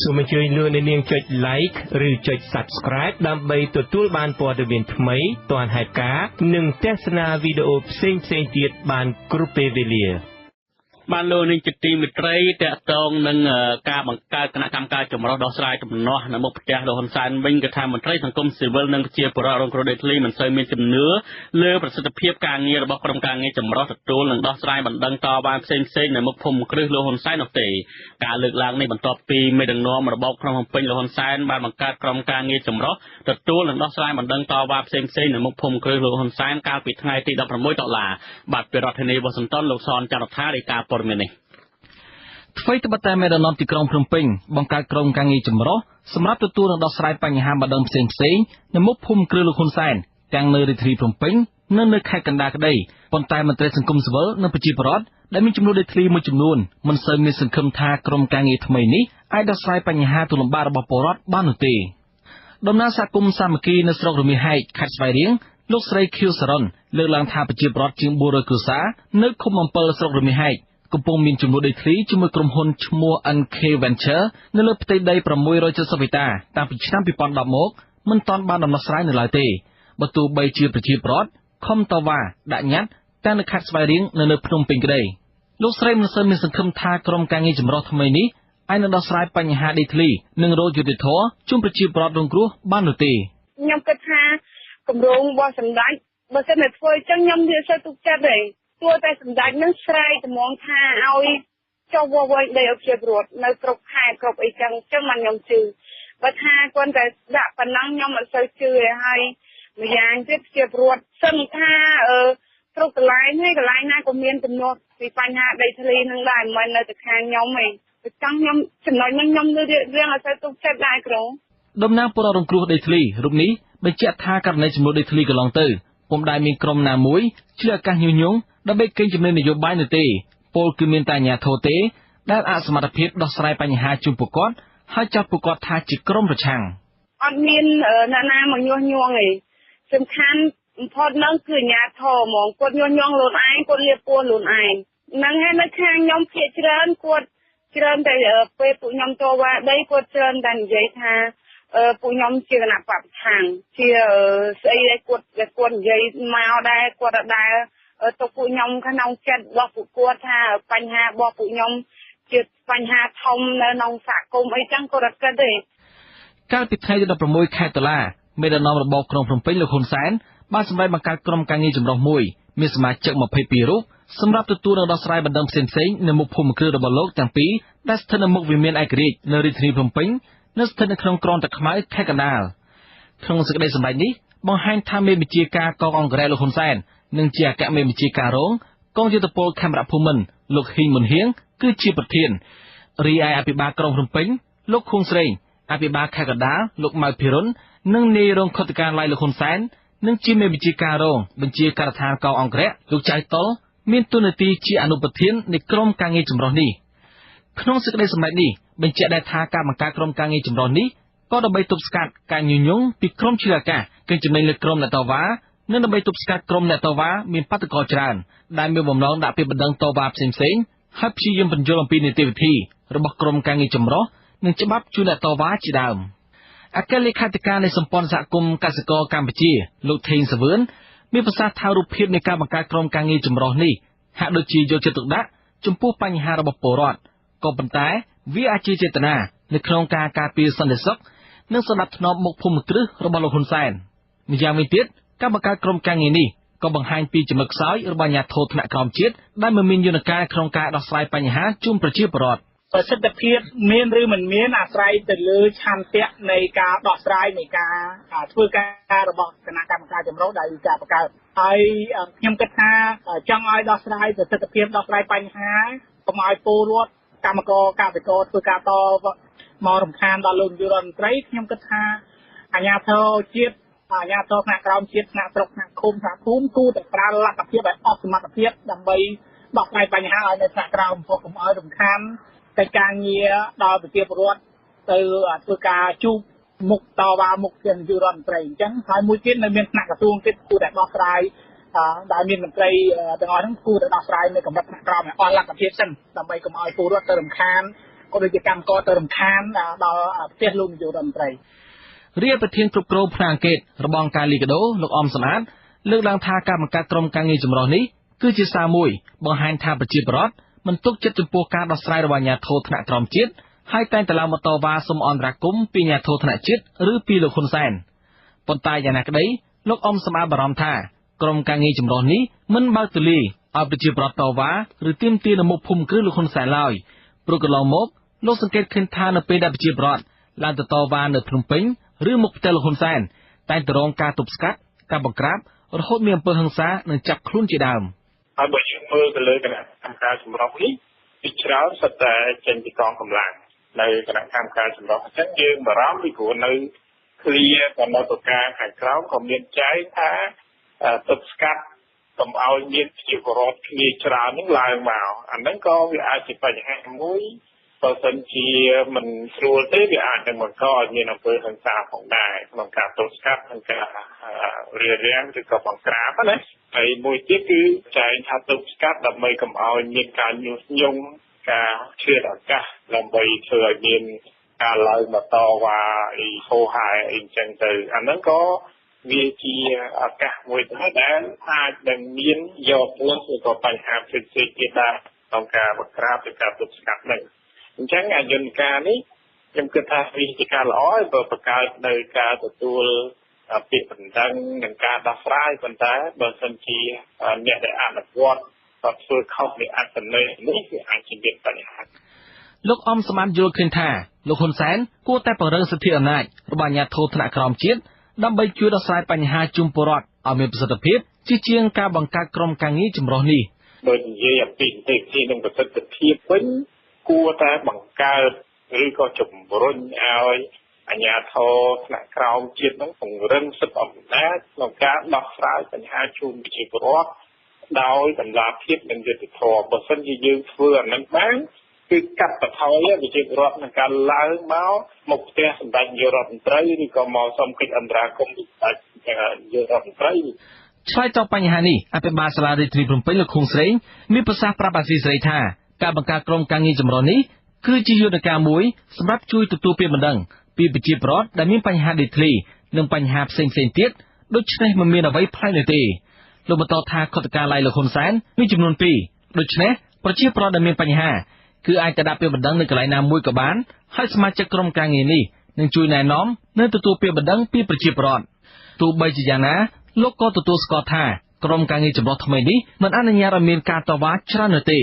សូមអញ្ជើញលោកអ្នកនាងចុច like ឬចុច subscribe ដើម្បីទទួលបានព័ត៌មានថ្មីទាន់ហេតុការណ៍និងទស្សនាវីដេអូផ្សេងៗទៀតបានគ្រប់ពេលវេលាបានលោកនាងជាទីមេត្រីតកតងនឹងការបង្កើតគណៈកម្មការចម្រុះដោះស្រាយដំណោះនៅមុខផ្ទះលោកហ៊ុនសែនវិញគឺថាមន្ត្រីសង្គមស៊ីវិលនិងប្រជាពលរដ្ឋរងគ្រោះដីធ្លីមិនសូវមានជំនឿលើប្រសិទ្ធភាពការងាររបស់ក្រុមការងារចម្រុះទទួលនិងដោះស្រាយបណ្ដឹងតវ៉ាផ្សេងៗនៅមុខភូមិគ្រឹះលោកហ៊ុនសែននោះទេការលើកឡើងនេះបន្ទាប់ពីមេដឹកនាំរបបក្រុងភ្នំពេញលោកហ៊ុនសែនបានបង្កើតក្រុមការងារចម្រុះទទួលនិងដោះស្រាយបណ្ដឹងតវ៉ាផ្សេងៗនៅមុខភូមិគ្រឹះលោកហ៊ុនសែនកាលពីថ្ងៃទី16 តុលាបាទពីរដ្ឋធានីវ៉ាស៊ីនតោនលោកសនចន្ទរដ្ឋារាយការណ៍ព័ត៌មាននេះអ្វីត្បិតតែមេដឹកនាំទីក្រុងភ្នំពេញបង្កើតក្រុមការងារចម្រុះសម្រាប់ទទួលនិងដោះស្រាយបញ្ហាបណ្ដឹងផ្សេងៗនៅមុខភូមិគ្រឹះលោកហ៊ុនសែនទាំងនៅរាជធានីភ្នំពេញនិងនៅខេត្តកណ្ដាលក្តីប៉ុន្តែមន្ត្រីសង្គមស៊ីវិលនិងប្រជាពលរដ្ឋដែលមានចំនួនដីធ្លីមួយចំនួនមិនសូវមានសង្ឃឹមថាក្រុមការងារថ្មីនេះអាចដោះស្រាយបញ្ហាទូលំបាករបស់ពលរដ្ឋបាននោះទេដំណើរសហគមន៍សាមគ្គីនៅស្រុករមាសហែកខេត្តស្វាយរៀងលោកស្រីខៀវសរិនលើកឡើងថាប្រជាពលរដ្ឋជាង400គ្រួសារនៅឃុំអំពិលស្រុករមាសហែកកំពុងមានចំនួនដីធ្លីជាមួយក្រុមហ៊ុនឈ្មោះ NK Venture នៅលើផ្ទៃដី670ហិកតាតាំងពីឆ្នាំ2010មកមិនទាន់បានដំណោះស្រាយនៅឡើយទេបើទោះបីជាប្រជាពលរដ្ឋខំតវ៉ាដាក់ញត្តិទាំងនៅខេត្តស្វាយរៀងនិងនៅភ្នំពេញក្តីលោកស្រីមិនសូវមានសង្ឃឹមថាក្រុមការងារចម្រុះថ្មីនេះអាចនឹងដោះស្រាយបញ្ហាដីធ្លីនិងរោគយុត្តិធម៌ជូនប្រជាពលរដ្ឋរងគ្រោះបាននោះទេខ្ញុំគិតថាគម្រោងរបស់សម្ដេចបើសិនតែធ្វើអញ្ចឹងខ្ញុំនិយាយទៅទុកចិត្តទេទោះតែសម្ដេចនឹងស្រែកត្មងថាឲ្យចុះវវិញដីឲ្យជាពលរដ្ឋនៅគ្រប់ខេត្តគ្រប់អីចឹងមិនខ្ញុំជឿបើថាគាត់តែដាក់ប៉ុណ្ណឹងខ្ញុំអត់សូវជឿទេហើយម្យ៉ាងទៀតជាពលរដ្ឋសឹងថាគ្រប់កន្លែងហើយកន្លែងណាក៏មានទំនាស់ពីបញ្ហាដីធ្លីនឹងដែរមិននៅតែខាងខ្ញុំទេអញ្ចឹងខ្ញុំចំណុចនេះខ្ញុំរឿងអត់សូវទុកចិត្តដែរគ្រូតំណាងពលរដ្ឋរងគ្រោះដីធ្លីរូបនេះបញ្ជាក់ថាករណីចំនួនដីធ្លីកន្លងទៅពុំដែលមានក្រុមណាមួយឆ្លៀតឱកាសញុះញង់ដើម្បីកេងចំណេញនយោបាយនោះទេពលគឺមានតែអាជ្ញាធរទេដែលអសមត្ថភាពដោះស្រាយបញ្ហាជូនពួកគាត់ហើយចាត់ពួកគាត់ថាជាក្រុមប្រឆាំងអត់មានអ្នកណាមកញុះញង់ទេសំខាន់បំផុតនឹងគឺអាជ្ញាធរហ្មងគាត់ញុះញង់ខ្លួនឯងគាត់លៀបពួនខ្លួនឯងហ្នឹងហើយនៅខាងខ្ញុំភាគច្រើនគាត់ច្រើនតែពេលពួកខ្ញុំតវ៉ាដីគាត់ច្រើនតែនិយាយថាពួកខ្ញុំជាគណៈបព្វប្រឆាំងជាស្អីដែរគាត់និយាយមកដែរគាត់អត់ដែរទៅពួកខ្ញុំក្នុងចិត្តរបស់ពួកគាត់ថាបញ្ហារបស់ពួកខ្ញុំជាបញ្ហាធំនៅក្នុងសហគមន៍អីចឹងគាត់អត់គិតទេកាលពីថ្ងៃទី16 ខែតុលាមេដឹកនាំរបបក្រុងភ្នំពេញលោកហ៊ុនសែនបានសម្រេចបង្កើតក្រុមការងារចម្រុះមួយមានសមាជិក22រូបសម្រាប់ទទួលនិងដោះស្រាយបណ្ដឹងផ្សេងៗនៅមុខភូមិគ្រឹះរបស់លោកទាំងពីរដែលស្ថិតនៅមុខវិមានឯករាជ្យនៅរាជធានីភ្នំពេញនិងស្ថិតនៅក្នុងក្រុងតាខ្មៅខេត្តកណ្ដាលក្នុងសេចក្តីសម្រេចនេះបង្ហាញថាមេបញ្ជាការកងអង្គរៈលោកហ៊ុនសែននិងជាអគ្គមេបញ្ជាការរងកងយុទ្ធពលខេមរភូមិន្ទលោកហ៊ីងមុនហៀងគឺជាប្រធានរីឯអភិបាលក្រុងភ្នំពេញលោកខួងស្រេងអភិបាលខេត្តកណ្ដាលលោកម៉ៅភិរុននិងនាយរងខុទ្ទការឡាយលោកហ៊ុនសែននិងជាមេបញ្ជាការរងបញ្ជាការដ្ឋានកងអង្គរៈលោកចៅតុលមានតួនាទីជាអនុប្រធាននៃក្រុមការងារចម្រុះនេះក្នុងសេចក្តីសម្រេចនេះបញ្ជាក់ដែរថាការបង្កើតក្រុមការងារចម្រុះនេះក៏ដើម្បីទប់ស្កាត់ការញុះញង់ពីក្រុមឆ្លៀតឱកាសកេងចំណេញលើក្រុមអ្នកតវ៉ានិងដើម្បីទប់ស្កាត់ក្រុមអ្នកតវ៉ាមានបាតុករច្រើនដែលមានបំណងដាក់ពាក្យបណ្ដឹងតវ៉ាផ្សេងៗហើយព្យាយាមបញ្យល់អំពីនីតិវិធីរបស់ក្រុមការងារចម្រុះនិងច្បាប់ជួយអ្នកតវ៉ាជាដើមអគ្គលេខាធិការនៃសម្ព័ន្ធសហគមន៍កសិករកម្ពុជាលោកថេងសាវឿនមានប្រសាសន៍ថារូបភាពនៃការបង្កើតក្រុមការងារចម្រុះនេះហាក់ដូចជាយកចិត្តទុកដាក់ចំពោះបញ្ហារបស់ពលរដ្ឋក៏ប៉ុន្តែវាអាចជាចេតនានៅក្នុងការការពារសន្តិសុខនិងសណ្ដាប់ធ្នាប់មុខភូមិគ្រឹះរបស់លោកហ៊ុនសែនម្យ៉ាងវិញទៀតការបង្កើតក្រុមការងារនេះក៏បង្ហាញពីចំណុចខ្សោយរបស់អាជ្ញាធរថ្នាក់ក្រោមជាតិដែលមិនមានយន្តការក្នុងការដោះស្រាយបញ្ហាជូនប្រជាពលរដ្ឋប្រសិទ្ធភាពមានឬមិនមានអាស្រ័យទៅលើឆន្ទៈនៃការដោះស្រាយនៃការធ្វើការរបស់គណៈកម្មការចម្រុះដែលការបង្កើតហើយខ្ញុំគិតថាចង់ឲ្យដោះស្រាយប្រសិទ្ធភាពដោះស្រាយបញ្ហាកុំឲ្យពលរដ្ឋកម្មករកសិករធ្វើការតមករំខានដល់លោកនាយករដ្ឋមន្ត្រីខ្ញុំគិតថាអាជ្ញាធរជាតិអាជ្ញាធរថ្នាក់ក្រោមជាតិថ្នាក់ស្រុកថ្នាក់ឃុំសហគមន៍គួរតែប្រើលទ្ធភាពឲ្យអស់សមត្ថភាពដើម្បីដោះស្រាយបញ្ហាឲ្យនៅថ្នាក់ក្រោមព្រោះកុំឲ្យរំខានកិច្ចការងារដល់ប្រជាពលរដ្ឋទៅធ្វើការជួបមុខតវ៉ាមុខជានាយករដ្ឋមន្ត្រីអញ្ចឹងហើយមួយទៀតនៅមានថ្នាក់ក្រសួងទៀតគួរតែដោះស្រាយដែលមានមន្ត្រីទាំងអស់ហ្នឹងគួរតែដោះស្រាយនៅកម្រិតថ្នាក់ក្រោមឲ្យអស់លទ្ធភាពសិនដើម្បីកុំឲ្យពលរដ្ឋទៅរំខាន ក៏ដូចជាកម្មករទៅរំខានដល់ផ្ទះលោកនាយករដ្ឋមន្ត្រីរាជប្រធានគ្រប់គ្រងផ្នែកអង្គការរបងការលីកាដូលោកអមសំអាតលើកឡើងថាការបង្កើតក្រុមការងារចម្រុះនេះគឺជាសារមួយបង្ហាញថាប្រជាពលរដ្ឋមិនទុកចិត្តចំពោះការដោះស្រាយរបស់អាជ្ញាធរថ្នាក់ក្រោមជាតិហើយតែងតែឡើងមកតវ៉ាសុំអន្តរាគមន៍ពីអាជ្ញាធរថ្នាក់ជាតិឬពីលោកហ៊ុនសែនប៉ុន្តែយ៉ាងណាក្តីលោកអមសំអាតបារម្ភថាក្រុមការងារចម្រុះនេះមិនបើកទូលាយឲ្យប្រជាពលរដ្ឋតវ៉ាឬទាមទារនៅមុខភូមិគ្រឹះលោកហ៊ុនសែនឡើយព្រោះកន្លងមកលោកសង្កេតឃើញថានៅពេលដែលប្រជាពលរដ្ឋឡើងទៅតវ៉ានៅភ្នំពេញឬមុខផ្ទះលោកហ៊ុនសែនតែងតែរងការទប់ស្កាត់ការបង្ក្រាបរហូតមានអំពើហិង្សានិងចាប់ខ្លួនជាដើមហើយបើយើងមើលទៅលើគណៈកម្មការចម្រុះនេះពីច្រើនសិតតែចេញពីកងកម្លាំងនៅគណៈកម្មការចម្រុះអញ្ចឹងយើងបារម្ភពីព្រោះនៅឃ្លាកំណត់ប្រការខាងក្រោមក៏មានចែងថាទប់ស្កាត់កុំឲ្យមានប្រជាពលរដ្ឋគ្នាច្រើននឹងឡើងមកអាហ្នឹងក៏វាអាចជាបញ្ហាមួយបើសិនជាមិនស្រួលទេវាអាចនឹងបង្កឲ្យមានអំពើហិង្សាផងដែរក្នុងការទប់ស្កាត់និងការរារាំងឬក៏បង្ក្រាបណាហើយមួយទៀតគឺចែងថាទប់ស្កាត់ដើម្បីកុំឲ្យមានការញុះញង់ការឈឿនឱកាសដើម្បីធ្វើឲ្យមានការឡើងមកតវ៉ាអីហូរហែអីចឹងទៅអាហ្នឹងក៏វាជាឱកាសមួយដែរដែលអាចនឹងមានយកខ្លួនឬក៏បញ្ហាផ្សេងៗទៀតដែរក្នុងការបង្ក្រាបឬការទប់ស្កាត់ហ្នឹងអញ្ចឹងអាយន្តការនេះខ្ញុំគិតថាវាជាការល្អបើបង្កើតនៅការទទួលពាក្យបណ្ដឹងនិងការដោះស្រាយប៉ុន្តែបើសិនជាអ្នកដែលអនុវត្តគាត់ធ្វើខុសនៃអត្ថន័យនេះវាអាចជាមានបញ្ហាលោកអមសមត្ថយល់ឃើញថាលោកហ៊ុនសែនគួរតែពង្រឹងសិទ្ធិអំណាចរបស់អាជ្ញាធរថ្នាក់ក្រោមជាតិដើម្បីជួយដោះស្រាយបញ្ហាជូនពលរដ្ឋឲ្យមានប្រសិទ្ធភាពជាជាងការបង្កើតក្រុមការងារចម្រុះនេះដោយនិយាយអំពីនីតិវិធីនិងប្រសិទ្ធភាពវិញគួរតែបង្កើតឬក៏ជំរុញឲ្យអាជ្ញាធរថ្នាក់ក្រោមជាតិនឹងពង្រឹងសិទ្ធិអំណាចក្នុងការដោះស្រាយបញ្ហាជូនប្រជាពលរដ្ឋដោយតម្លាភាពនិងយុត្តិធម៌បើមិនជាយើងធ្វើអានឹងបានគឺកាត់បន្ថយប្រជាពលរដ្ឋនឹងការឡើងមកផ្ទះសម្ដេចនាយករដ្ឋមន្ត្រីឬក៏មកសុំកិច្ចអន្តរាគមន៍ពីសម្ដេចនាយករដ្ឋមន្ត្រីឆ្លើយតបបញ្ហានេះអភិបាលសាលារាជធានីភ្នំពេញលោកខុងស្រេងមានប្រសាសន៍ប្រាប់អាស៊ីសេរីថាការបង្កើតក្រុមការងារចម្រុះនេះគឺជាយន្តការមួយសម្រាប់ជួយទទួលពាក្យបណ្ដឹងពីប្រជាពលរដ្ឋដែលមានបញ្ហាដីធ្លីនិងបញ្ហាផ្សេងៗទៀតដូច្នេះមិនមានអ្វីប្លែកនោះទេលោកបន្តថាខុទ្ទកាល័យលោកហ៊ុនសែនមានចំនួន2ដូច្នេះប្រជាពលរដ្ឋដែលមានបញ្ហាគឺអាចទៅដាក់ពាក្យបណ្ដឹងនៅកន្លែងណាមួយក៏បានហើយសមាជិកក្រុមការងារនេះនឹងជួយណែនាំនិងទទួលពាក្យបណ្ដឹងពីប្រជាពលរដ្ឋទោះបីជាយ៉ាងណាលោកក៏ទទួលស្គាល់ថាក្រុមការងារចម្រុះថ្មីនេះមិនអនុញ្ញាតឲ្យមានការតវ៉ាច្រើននោះទេ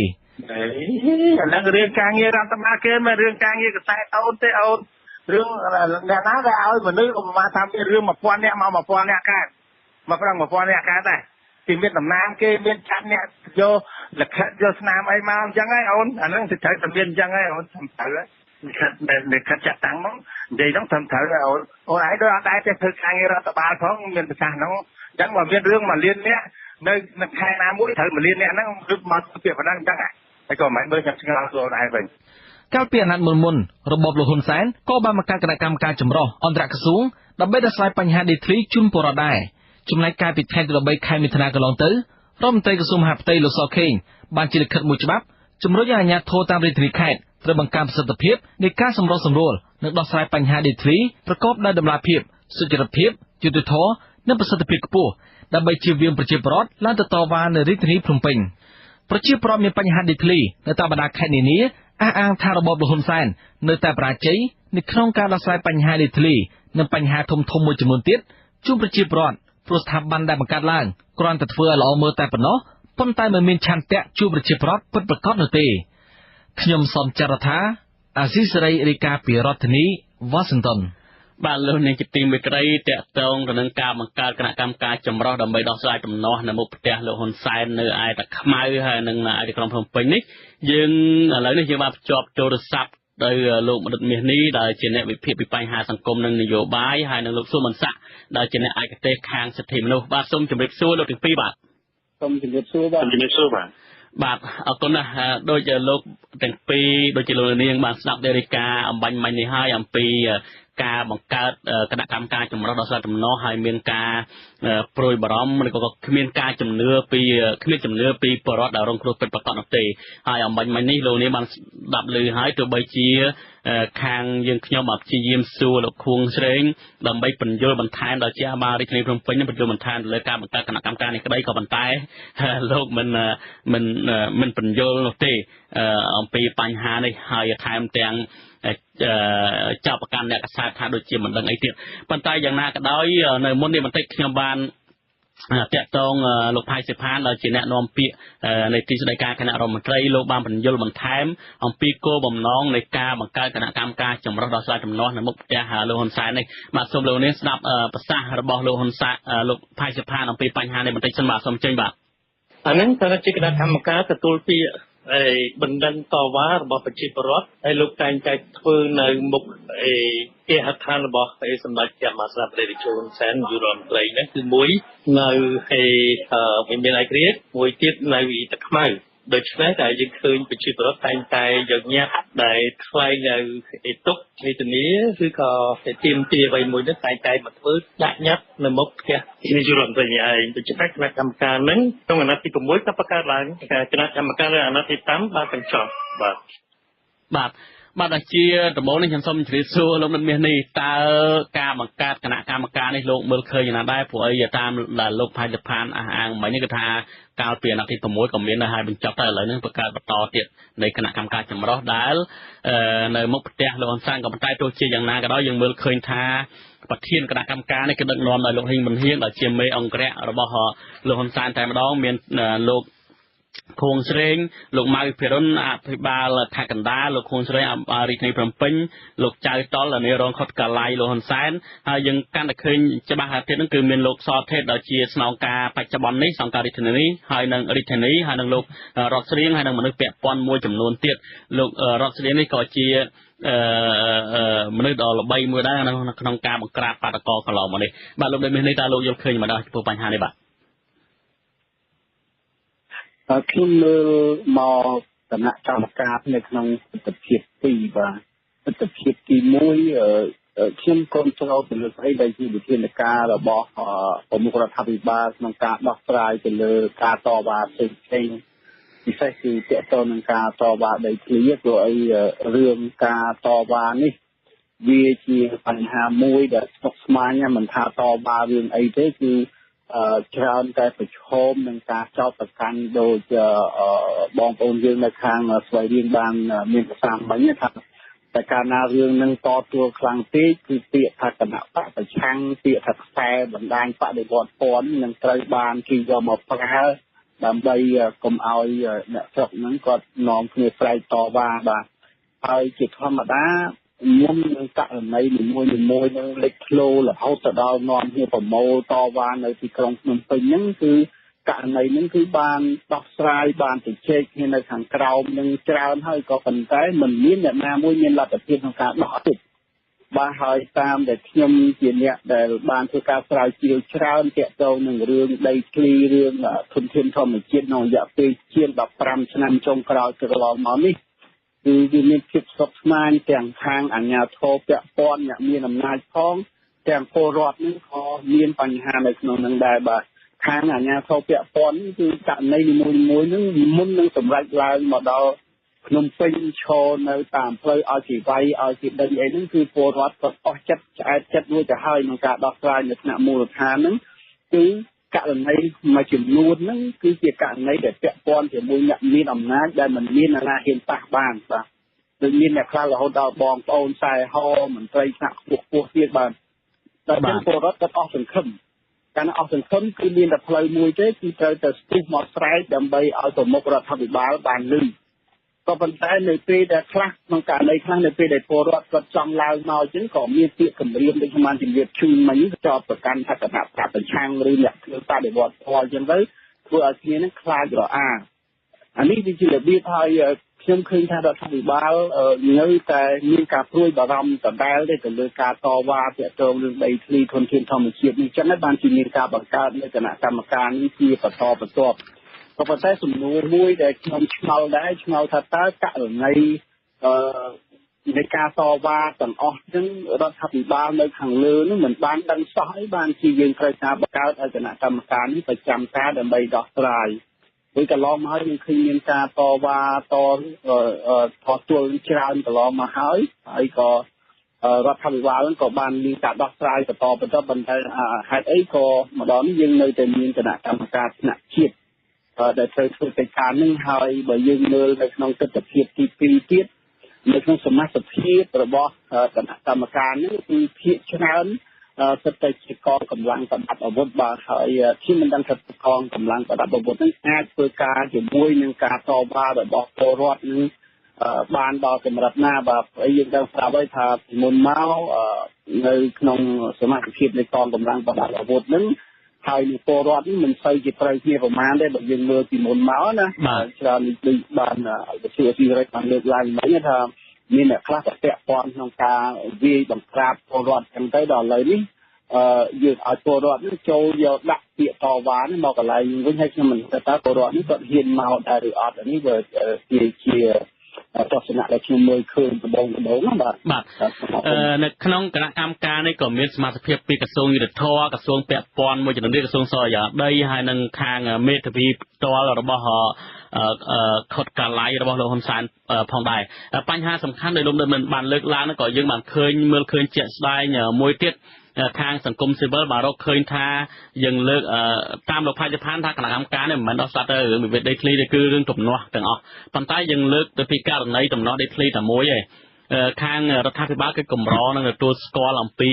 អាហ្នឹងរឿងការងាររដ្ឋបាលគេមិនរឿងការងារកសែតអូនទេអូនរឿងអ្នកណាដែលឲ្យមនុស្សឧបមាថាមានរឿង1000នាក់មក1000នាក់កើតមកប្រឹង1000នាក់កើតដែរពីមានតំណាងគេមានឆាត់អ្នកយកលិខិតយកស្នាមអីមកអញ្ចឹងហើយអូនអាហ្នឹងទៅត្រូវតែមានអញ្ចឹងហើយអូនសំត្រូវលិខិតចាក់តាំងមកនិយាយហ្នឹងសំត្រូវហើយអូនឯងដូចអត់ដែរទេធ្វើការងាររដ្ឋបាលផងមានប្រសាសន៍ហ្នឹងអញ្ចឹងមកមានរឿង1លាននាក់នៅខែណាមួយត្រូវ1លាននាក់ហ្នឹងគឺមកពាក្យប៉ុណ្ណឹងអញ្ចឹងហើយក៏មិនមើលខ្ញុំឆ្ងល់ខ្លួនឯងវិញកាលពីអាណត្តិមុនរបបលោកហ៊ុនសែនក៏បានបង្កើតគណៈកម្មការចម្រុះអន្តរក្រសួងដើម្បីដោះស្រាយបញ្ហាដីធ្លីជូនពលរដ្ឋដែរចំណែកកាលពីថ្ងៃទី13ខែមិថុនាកន្លងទៅរដ្ឋមន្ត្រីក្រសួងមហាផ្ទៃលោកសខេងបានជាលិខិតមួយច្បាប់ជំរុញឲ្យអាជ្ញាធរតាមរាជធានីខេត្តត្រូវបង្កើនប្រសិទ្ធភាពនៃការសម្រុះសម្រួលនិងដោះស្រាយបញ្ហាដីធ្លីប្រកបដោយតម្លាភាពសុចរិតភាពយុត្តិធម៌និងប្រសិទ្ធភាពខ្ពស់ដើម្បីជៀសវាងប្រជាពលរដ្ឋឡើងទៅតវ៉ានៅរាជធានីភ្នំពេញប្រជាពលរដ្ឋមានបញ្ហាដីធ្លីនៅតាមបណ្ដាខេត្តនានាអះអាងថារបបលហ៊ុនសែននៅតែបរាជ័យនៅក្នុងការដោះស្រាយបញ្ហាដីធ្លីនិងបញ្ហាធំៗមួយចំនួនទៀតជូនប្រជាពលរដ្ឋព្រោះស្ថាប័នដែលបង្កើតឡើងគ្រាន់តែធ្វើឲ្យល្អមើលតែប៉ុណ្ណោះប៉ុន្តែមិនមានឆន្ទៈជួយប្រជាពលរដ្ឋពិតប្រាកដនោះទេខ្ញុំសំចរថាអាស៊ីសេរីរាយការណ៍ពីរដ្ឋធានីវ៉ាស៊ីនតោនបាទលោកនាងជាទីមេត្រីតកតងទៅនឹងការបង្កើតគណៈកម្មការចម្រុះដើម្បីដោះស្រាយដំណោះនៅមុខផ្ទះលោកហ៊ុនសែននៅឯតាខ្មៅហើយនិងឯទីក្រុងភ្នំពេញនេះយើងឥឡូវនេះយើងបានភ្ជាប់ទូរស័ព្ទទៅលោកមនិតមាសនេះដែលជាអ្នកវិភាគពីបញ្ហាសង្គមនិងនយោបាយហើយនិងលោកស៊ុំមនស័កដែលជាអ្នកឯកទេសខាងសិទ្ធិមនុស្សបាទសូមជម្រាបសួរលោកទាំងពីរបាទសូមជម្រាបសួរបាទបាទអរគុណណាស់ដូចលោកទាំងពីរដូចជាលោកនាងបានស្ដាប់រាយការណ៍អំបញ្ញមិញនេះហើយអំពី ការបង្កើតគណៈកម្មការចម្រុះដល់សាធារណហើយមានការប្រួយបារម្ភឬក៏គ្មានការជំនឿពីបរិវត្តដែលរងគ្រោះពិតប្រាកដនោះទេហើយអំបញ្ញមិញនេះលោកនេះបានស្ដាប់ឮហើយទោះបីជាខាងយើងខ្ញុំបានព្យាយាមសួរលោកខួងស្រេងដើម្បីបញ្យល់បន្ថែមដល់ជាបាលរាជធានីភ្នំពេញបញ្យល់បន្ថែមលើការបង្កើតគណៈកម្មការនេះក្តីក៏ប៉ុន្តែលោកមិនបញ្យល់នោះទេអំពីបញ្ហានេះហើយថែមទាំងចាប់ប្រកាន់អ្នកកសែតថាដូចជាមិនដឹងអីទៀតប៉ុន្តែយ៉ាងណាក៏ដោយនៅមុននេះបន្តិចខ្ញុំបានតាក់ទងលោកផៃសិផានដែលជាអ្នកនាំពាក្យនៃទីស្តីការគណៈរដ្ឋមន្ត្រីលោកបានបញ្យល់បន្ថែមអំពីគោលបំណងនៃការបង្កើតគណៈកម្មការចម្រុះដល់ស្លាយចំនួននៅមុខផ្ទះលោកហ៊ុនសែននេះបាទសូមលោកនេះស្ដាប់ប្រសាសន៍របស់លោកហ៊ុនសែនលោកផៃសិផានអំពីបញ្ហានេះបន្តិចសិនបាទសូមចេញបាទអាហ្នឹងតើជាគណៈកម្មការទទួលពាក្យបណ្ដឹងតវ៉ារបស់ប្រជាពលរដ្ឋហើយលោកតែងតែធ្វើនៅមុខគេហដ្ឋានរបស់សម្ដេចព្រះមហាក្សត្រព្រះរាជាហ៊ុនសែននាយករដ្ឋមន្ត្រីហ្នឹងគឺមួយនៅវិមានឯករាជ្យមួយទៀតនៅវិទឹកខ្មៅដូច្នេះតែយើងឃើញប្រជាពលរដ្ឋតែងតែយកញ៉ាំដែលថ្លែងនៅទុកវេទនាឬក៏ទៀមទាអ្វីមួយនោះតែងតែមកធ្វើដាក់ញ៉ាំនៅមុខផ្ទះនាយករដ្ឋមន្ត្រីឯងដូច្នេះគណៈកម្មការហ្នឹងក្នុងអាណត្តិទី6ក៏បង្កើតឡើងគណៈកម្មការអាណត្តិទី5បានបញ្ចប់បាទជាដំបូងនេះខ្ញុំសូមជម្រាបសួរលោកនិតមាសនេះតើការបង្កើតគណៈកម្មការនេះលោកមើលឃើញយ៉ាងណាដែរព្រោះអីតាមដែលលោកផៃលផានអះអាងមិញនេះគឺថាកាលពីអាណត្តិទី6ក៏មានដែរហើយបញ្ចប់តែឥឡូវនេះបង្កើតបន្តទៀតនៃគណៈកម្មការចម្រុះដែលនៅមុខផ្ទះលោកហ៊ុនសែនក៏ប៉ុន្តែទោះជាយ៉ាងណាក៏ដោយយើងមើលឃើញថាប្រធានគណៈកម្មការនេះគឺដឹកនាំដោយលោកហ៊ីងប៊ុនហៀងដែលជាមេអង្គរៈរបស់លោកហ៊ុនសែនតែម្ដងមានលោកខួងស្រេងលោកម៉ៅភិរុនអភិបាលខេត្តកណ្ដាលលោកខួងស្រេងរាជធានីភ្នំពេញលោកចៅតលនាយរងខុតកាឡៃលោកហ៊ុនសែនហើយយើងកាន់តែឃើញច្បាស់ថាទៀតហ្នឹងគឺមានលោកសថេតដែលជាស្នងការបច្ចុប្បន្ននេះស្នងការរាជធានីនេះហើយនឹងរាជធានីហើយនឹងលោករតស្រៀងហើយនឹងមនុស្សពាក់ព័ន្ធមួយចំនួនទៀតលោករតស្រៀងនេះក៏ជាមនុស្សដ៏ល្បីមួយដែរក្នុងការបង្ក្រាបបាតកោកន្លងមកនេះបាទលោកដូចនេះតើលោកយល់ឃើញមកដល់ចំពោះបញ្ហានេះបាទខ្ញុំលើមកគណៈកម្មការនៅក្នុងទិដ្ឋភាព2បាទទិដ្ឋភាពទី1ខ្ញុំគ្រប់គ្រងទៅលើស្អីដែលជាវិធានការរបស់ប្រមុខរដ្ឋាភិបាលក្នុងការដោះស្រាយទៅលើការតវ៉ាផ្សេងៗពិសេសគឺទាក់ទងនឹងការតវ៉ាដីធ្លីព្រោះអីរឿងការតវ៉ានេះវាជាបញ្ហាមួយដែលស្មុគស្មាញមិនថាតវ៉ារឿងអីទេគឺច្រើនតែប្រឈមនឹងការចោទប្រកាន់ដូចបងប្អូនយើងនៅខាងស្វាយរៀងបានមានប្រសាសន៍មិញថាតែកាលណារឿងនឹងតទួលខ្លាំងពេកគឺពាក្យថាគណៈបកប្រឆាំងពាក្យថាខ្សែបណ្ដាញបដិវត្តពន្ធនឹងត្រូវបានគេយកមកប្រើដើម្បីកុំឲ្យអ្នកស្រុកហ្នឹងគាត់នាំគ្នាស្រែកតវ៉ាបាទហើយជាធម្មតាមុននឹងករណីនីមួយៗនឹងលេចធ្លោរហូតទៅដល់នាំគ្នាប្រមូលតវ៉ានៅទីក្រុងភ្នំពេញហ្នឹងគឺករណីហ្នឹងគឺបានដោះស្រាយបានជជែកគ្នានៅខាងក្រោមនឹងច្រើនហើយក៏ប៉ុន្តែមិនមានអ្នកណាមួយមានលទ្ធភាពក្នុងការដោះទេបាទហើយតាមដែលខ្ញុំជាអ្នកដែលបានធ្វើការស្រាវជ្រាវច្រើនទាក់ទងនឹងរឿងដីធ្លីរឿងធនធានធម្មជាតិក្នុងរយៈពេលជាង15ឆ្នាំចុងក្រោយកន្លងមកនេះគឺវាមានភាពស្មុគស្មាញទាំងខាងអាជ្ញាធរពាក់ព័ន្ធអ្នកមានអំណាចផងទាំងពលរដ្ឋនឹងក៏មានបញ្ហានៅក្នុងនឹងដែរបាទខាងអាជ្ញាធរពាក់ព័ន្ធគឺករណីនីមួយៗនឹងមុននឹងសម្រេចឡើងមកដល់ភ្នំពេញឈរនៅតាមផ្លូវឲ្យគេវាយឲ្យគេដឹងអីហ្នឹងគឺពលរដ្ឋក៏អស់ចិត្តឆ្អែតចិត្តរួចទៅហើយក្នុងការដោះស្រាយនៅថ្នាក់មូលដ្ឋានហ្នឹងគឺករណីមួយចំនួនហ្នឹងគឺជាករណីដែលពាក់ព័ន្ធជាមួយអ្នកមានអំណាចដែលមិនមានអ្នកណាហ៊ានប៉ះបានបាទដូចមានអ្នកខ្លះរហូតដល់បងប្អូនខ្សែហោមន្ត្រីថ្នាក់ខ្ពស់ទៀតបាទតែពលរដ្ឋក៏អស់សង្ឃឹមកាលណាអស់សង្ឃឹមគឺមានតែផ្លូវមួយទេគឺត្រូវតែស្ទុះមកស្រែកដើម្បីឲ្យប្រមុខរដ្ឋាភិបាលបានលឺក៏ប៉ុន្តែនៅពេលដែលខ្លះក្នុងករណីខ្លះនៅពេលដែលពលរដ្ឋគាត់ចង់ឡើងមកអញ្ចឹងក៏មានពាក្យគម្រាមដូចខ្ញុំបានជម្រាបជូនមិញចោទប្រកាន់ថាគណៈបកប្រឆាំងឬអ្នកធ្វើបដិវត្តពណ៌អញ្ចឹងទៅធ្វើឲ្យគ្នានឹងខ្លាចរអាអានេះវាជារបៀបហើយខ្ញុំឃើញថារដ្ឋាភិបាលនៅតែមានការព្រួយបារម្ភដដែលទៅលើការតវ៉ាទាក់ទងរឿងដីធ្លីធនធានធម្មជាតិនេះអញ្ចឹងបានជាមានការបង្កើតនៅគណៈកម្មការនេះជាបន្តបន្ទាប់ក៏ប៉ុន្តែសំណួរមួយដែលខ្ញុំឆ្ងល់ដែរឆ្ងល់ថាតើករណី ในการต่อว่าต่างออกนั้นรัฐบาลในทางเลือเหมือนบ้านดังซ้ายบ้านที่ยืนใครจะประกาศอาจารย์กรรมการที่ประจำการใบดอกลายโดยการล้อมมายังคือมีการต่อว่าต่อตัวชราตลอดมาหายไอ้ก็รัฐบาลนั้นก็บ้านมีการดอกลายต่อไปต่อบันไดหายไอ้ก็มาดอนยังในแต่มีคณะกรรมการคณะคิดได้เคยฝึกในการนึ่งหายบ่ยังเนื้อในขนมกระเทียมที่ปีเทียในช่วงสมัยสพีระบบคณะกรรมการนี่คือพิจารณาสเตจกองกำลังประดับอาวุธบาหายที่มันดังสเตจกองกำลังประดับอาวุธนั้นอาจเกิดการจะมวยหนึ่งการต่อว่าระบบโตรอดนึงบานบอสำหรับหน้าแบบยังดังสาวไว้ทามุนเมาในขนมสมัยสพีในกองกำลังประดับอาวุธนั้นไทยโตรอดนี่มันใส่จิตใจที่ประมาณได้แบบยังเลือดที่มุนเมานะชาลิบบ้านเชื่อที่ไรมันเลือดลายไหมเนี่ยทำมีเนี่ยคลาสเตะปอนของการวีบังคับโตรอดกันได้ดอกเลยนี่ยืนเอาโตรอดนี่โจยดักเปียต่อวานนี่บอกอะไรยังไม่ใช่แค่มันแต่โตรอดนี่ก็เห็นเมาได้หรืออันนี้เบอร์เชียลักษณะอะไรที่มือคืนกระโดงนะบัดในขนมคณะกรรมการในก็มีสมาชิกปีกระทรวงยุติธรรมกระทรวงเปียปอนมวยจันทร์กระทรวงซอยได้ให้นังทางเมธพีตัวระบบขดการไล่ระบบเราคำสั่งพองได้ปัญหาสำคัญในรวมเดินบันเลิกล้างนั่นก็ยังบันเคยเมื่อเคยเจ็ดได้เนี่ยมวยเตี้ยทางสังคมซิเบอร์บาร์เคยท่ายังเลิกตามหลักพายพันธ์ทางคณะกรรมการเนี่ยมันเอาสตาร์หรือมีเวทได้คลีได้คือเรื่องตุ่มนัวต่างออกปัจจัยยังเลิกโดยพิการในตุ่มนัวได้คลีแต่มวยทางรัฐบาลก็กลุ่มร้อนนั่นตัวสกอร์หลังปี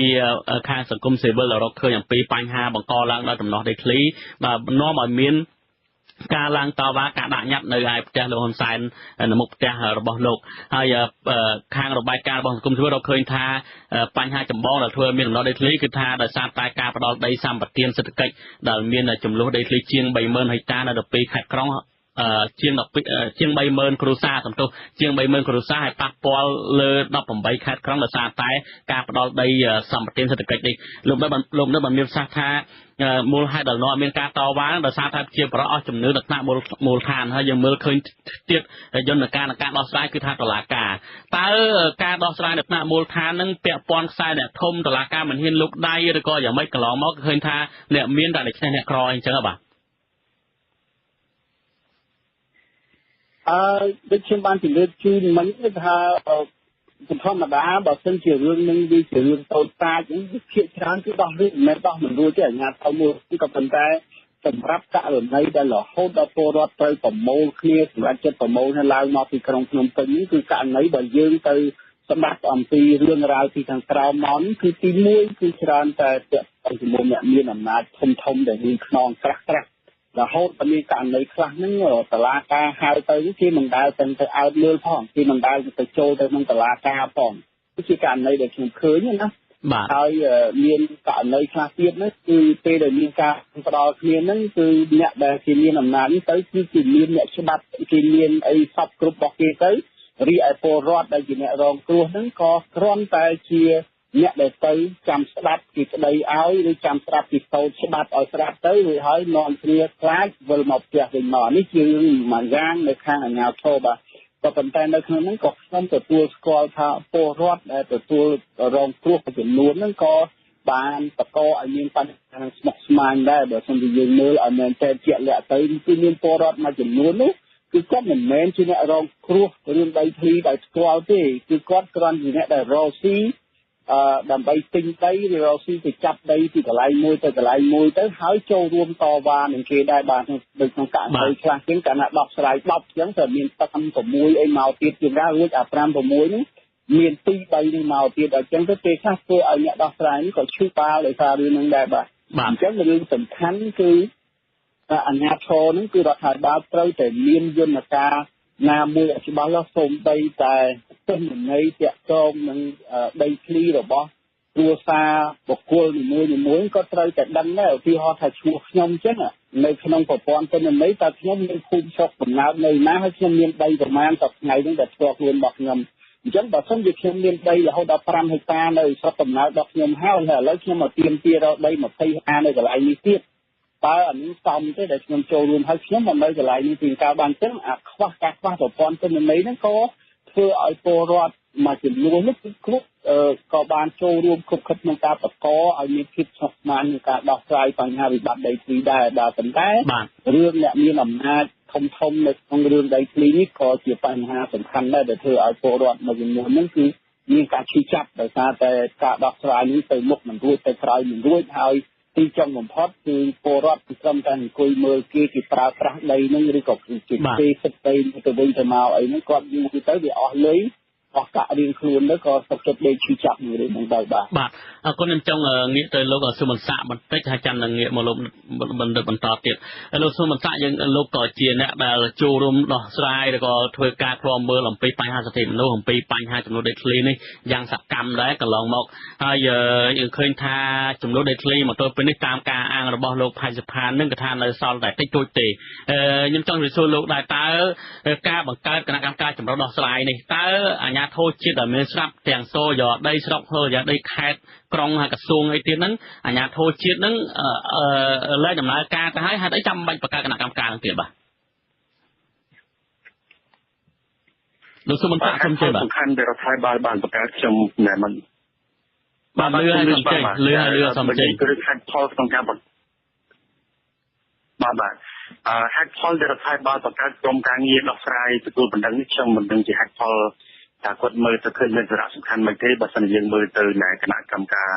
ทางสังคมซิเบอร์เราเคยอย่างปีปัญหาบางกอลังได้ตุ่มนัวได้คลีมาน้อมมีนการล้างต่อว่าการด่ายับในไอ้เจ้าโลหะไซน์ในมุกเจ้าระบบโลกให้ข้างระบายการบางกลุ่มที่เราเคยท่าปัญหาจำบองเราเพื่อมีเราได้ทลีคือท่าโดยสารตายการประดอยได้ซ้ำปฏิเสธเศรษฐกิจโดยมีจำลองได้ทลีเชียงใบเมินให้ตาในดอกปีขัดคล้องเชียงใบเมินครูซาสมทบเชียงใบเมินครูซาให้ปักปอลเลยดอกผมใบขัดคล้องโดยสารตายการประดอยได้ซ้ำปฏิเสธเศรษฐกิจได้ลมได้บรรลุสักท่ามูลให้ดอกน้อยมีการต่อว่าโดยสารทางเชียงประดอยจำเนื้อดักหน้ามูลทานให้ยังเมื่อเคยเทียบยนต์การดอกสายคือทางตลาดกาแต่การดอกสายดักหน้ามูลทานนั่งเปียปอนสายเนี่ยทมตลาดกาเหมือนเห็นลุกได้หรือก็อย่างไม่กระลองมอกเคยท่าเนี่ยมีนได้ในแค่เนี่ยครอยเจอป่ะดิฉันบ้านถึงเลือกชื่อมันก็ถ้าคุณพ่อมาด่าบอกเส้นเฉียวเรื่องนึงดีเฉียวเรื่องโตตาอย่างเขียนช้างที่ต้องเรื่องแม่ต้องมันรู้ที่งานเอามือที่กับคนแต่สำรับกะหรือไม่ได้หรอเขาดาวโปรดไปผมโม่เคลียร์หรือว่าจะผมโม่ให้ลายนอที่กรงขนมเป็นนี้คือการไหนบ่ยืนไปสมัครอันตีเรื่องราวที่ทางกราวมอนคือตีมุ้ยคือชานแต่เจ้าอันที่มุ้ยเนี่ยมีอำนาจทมแต่มีคลองกระแล้วเขาจะมีการในครั้งนึงตลาดกาหายไปที่มันได้เป็นไปเอาเรือพ่องที่มันได้ไปโจแต่มันตลาดกาพ่องวิธีการในเด็กชุมเคยเนี่ยนะไอ้เรียนการในคลาสเรียนนั่นคือไปเดี๋ยวมีการต่อเรียนนั่นคือเนี่ยแบบที่เรียนอำนาจนี่ไปคือที่เรียนเนี่ยฉบับที่เรียนไอ้ซับกรุ๊ปบอกไปรีไอโปรอดได้ยินเนี่ยรองครัวนั่นก็ร้อนแต่เชียเนี่ยได้ไปจำสลับติดใบเอาหรือจำสลับติดโตฉบับเอาสลับtới rồi hỏi non kia class vừa một việc thì nọนี่คือมาย่างในข้างงานโทบะก็เป็นแต่ในคืนนั้นก็ต้องตัวสกอร์ท่าโปรอดตัวรองครัวเป็นล้วนนั่นก็บานตะโกอันนี้ปันสมองสมานได้แบบสมบูรณ์เนื้ออันนั้นแต่เจียแหละไปที่มีโปรอดมาจากล้วนนู้คือก็เหมือนแมนที่เนี่ยรองครัวเรื่องใบทีใบสกอร์ที่คือก็กรอนอยู่เนี่ยได้รอซีดับใบติงได้เราซีไปจับได้ที่กระไรมวยแต่กระไรมวยแต่หายโจรวมต่อวานอย่างเกได้บานโดยของการไปคลาสเช่นกันดอกสลายดอกยังแต่มีตะคำผมมวยไอ้เมาติดอยู่ได้เรื่องอาบน้ำผมมวยนี่มีตีใบในเมาติดแต่จังก็เตะข้าเพื่อไอ้เนี่ยดอกสลายนี่ก็ชื่อปลาเลยซาดูนั่งได้บ่จังเป็นเรื่องสำคัญคืออันนี้โชว์นั่นคือรัฐบาลเตยแต่เมียนยนต์กานามวยอธิบายแล้วส่งไปแต่เป็นหนึ่งในเจ้าโจมนั้นได้คลีหรือบ่ตัวซาบกกลมวยก็เตยแต่ดังแล้วที่เขาถ่ายชัวขยมเช่นในขนมปอนเป็นหนึ่งในแต่ขยมมีภูมิชกผลงานในน้าให้ขยมเมียนใดประมาณสักไงตั้งแต่ตัวเรียนบอกขยมจังแบบสมยุทธ์ขยมเมียนใดแล้วเขาดับพรำให้ตาเลยชอบผลงานบอกขยมห้าวแล้วขยมมาเตรียมเตี้ยเราได้มาใช้อาในกับไอ้นี่เตี้ยตาอันนี้ซ้ำที่ได้ขยมโจรวมให้ขยมมันได้กับไอ้นี่ถึงการบันทึกคว้าตัวปอนเป็นหนึ่งในนั้นก็เพื่อไอ้โปรด mà chỉ luôn lúc lúc có ban châu luôn khúc khất nông ta bật có ở những kịp sọc man cả đọc trai bằng hai bị bạn đầy thì đa tấn té riêng lại như nằm na thôngในtrongเรื่องใดคลินิกก็จะปัญหาสำคัญได้แต่เธอเอาโปรดมาจำนวนนั่นคือมีการชี้จับแต่การดอกสายนี้ไปมุกมันด้วยไปทรายมันด้วยเอาที่จังหวัดพัทคือโปรดที่ทำการคุยเมื่อกี้ที่ปราศจากใดนั่นหรือกับจุดที่สเปนตัววิ่งจะมาไอ้นั่นก็อยู่ที่tới đểออกเลยออกกะเรียนครูแล้วก็สกัดได้ชี้จับอยู่ในมันได้บ้างคนนั้นจังเงี้ยตัวโลกสุมันสะมันเตะจันเงี้ยมาลงบันเดินบันต่อติดโลกสุมันสะยังโลกก่อเจียนเนี่ยแต่จูรุมดอกสายแล้วก็ถวยการพร้อมเบอร์หลังปีไป5 สถิติโลกของปีไป5จำนวนเด็กลีนี่ยังสักกรรมได้ก็ลองมอกยังเคยทาจำนวนเด็กลีมาตัวเป็นในตามการอ่างระบบโลกภายสะพานนึ่งกระทานเลยซอลแต่ติดตัวตียังจังหรือโซโลกได้ตาการบังการคณะกรรมการจำนวนดอกสายนี่ตาอัญญาโทษจิตแต่เมื่อสับแต่งโซยอดได้สับเฮยอดได้แคดกรองหากระทรวงไอเทียนนั้นอัญญาโทษจิตนั้นเล่ยจำนวนการจะให้ได้จำใบประกาศคณะกรรมการเกี่ยวบ่ดูสมบัติสมเจบ่สำคัญแต่เราทายบานประกาศจำเนี่ยมันบานเรือสมเจเรือสมเจคือแฮกพอลต้องการบานแฮกพอลแต่เราทายบานประกาศกรมการเงินดอกสายตะกูลบันดังนิชมบันดังจะแฮกพอลถ้ากดมือจะขึ้นเป็นสาระสำคัญไม่ได้บัศนยังมือเตอในคณะกรรมการ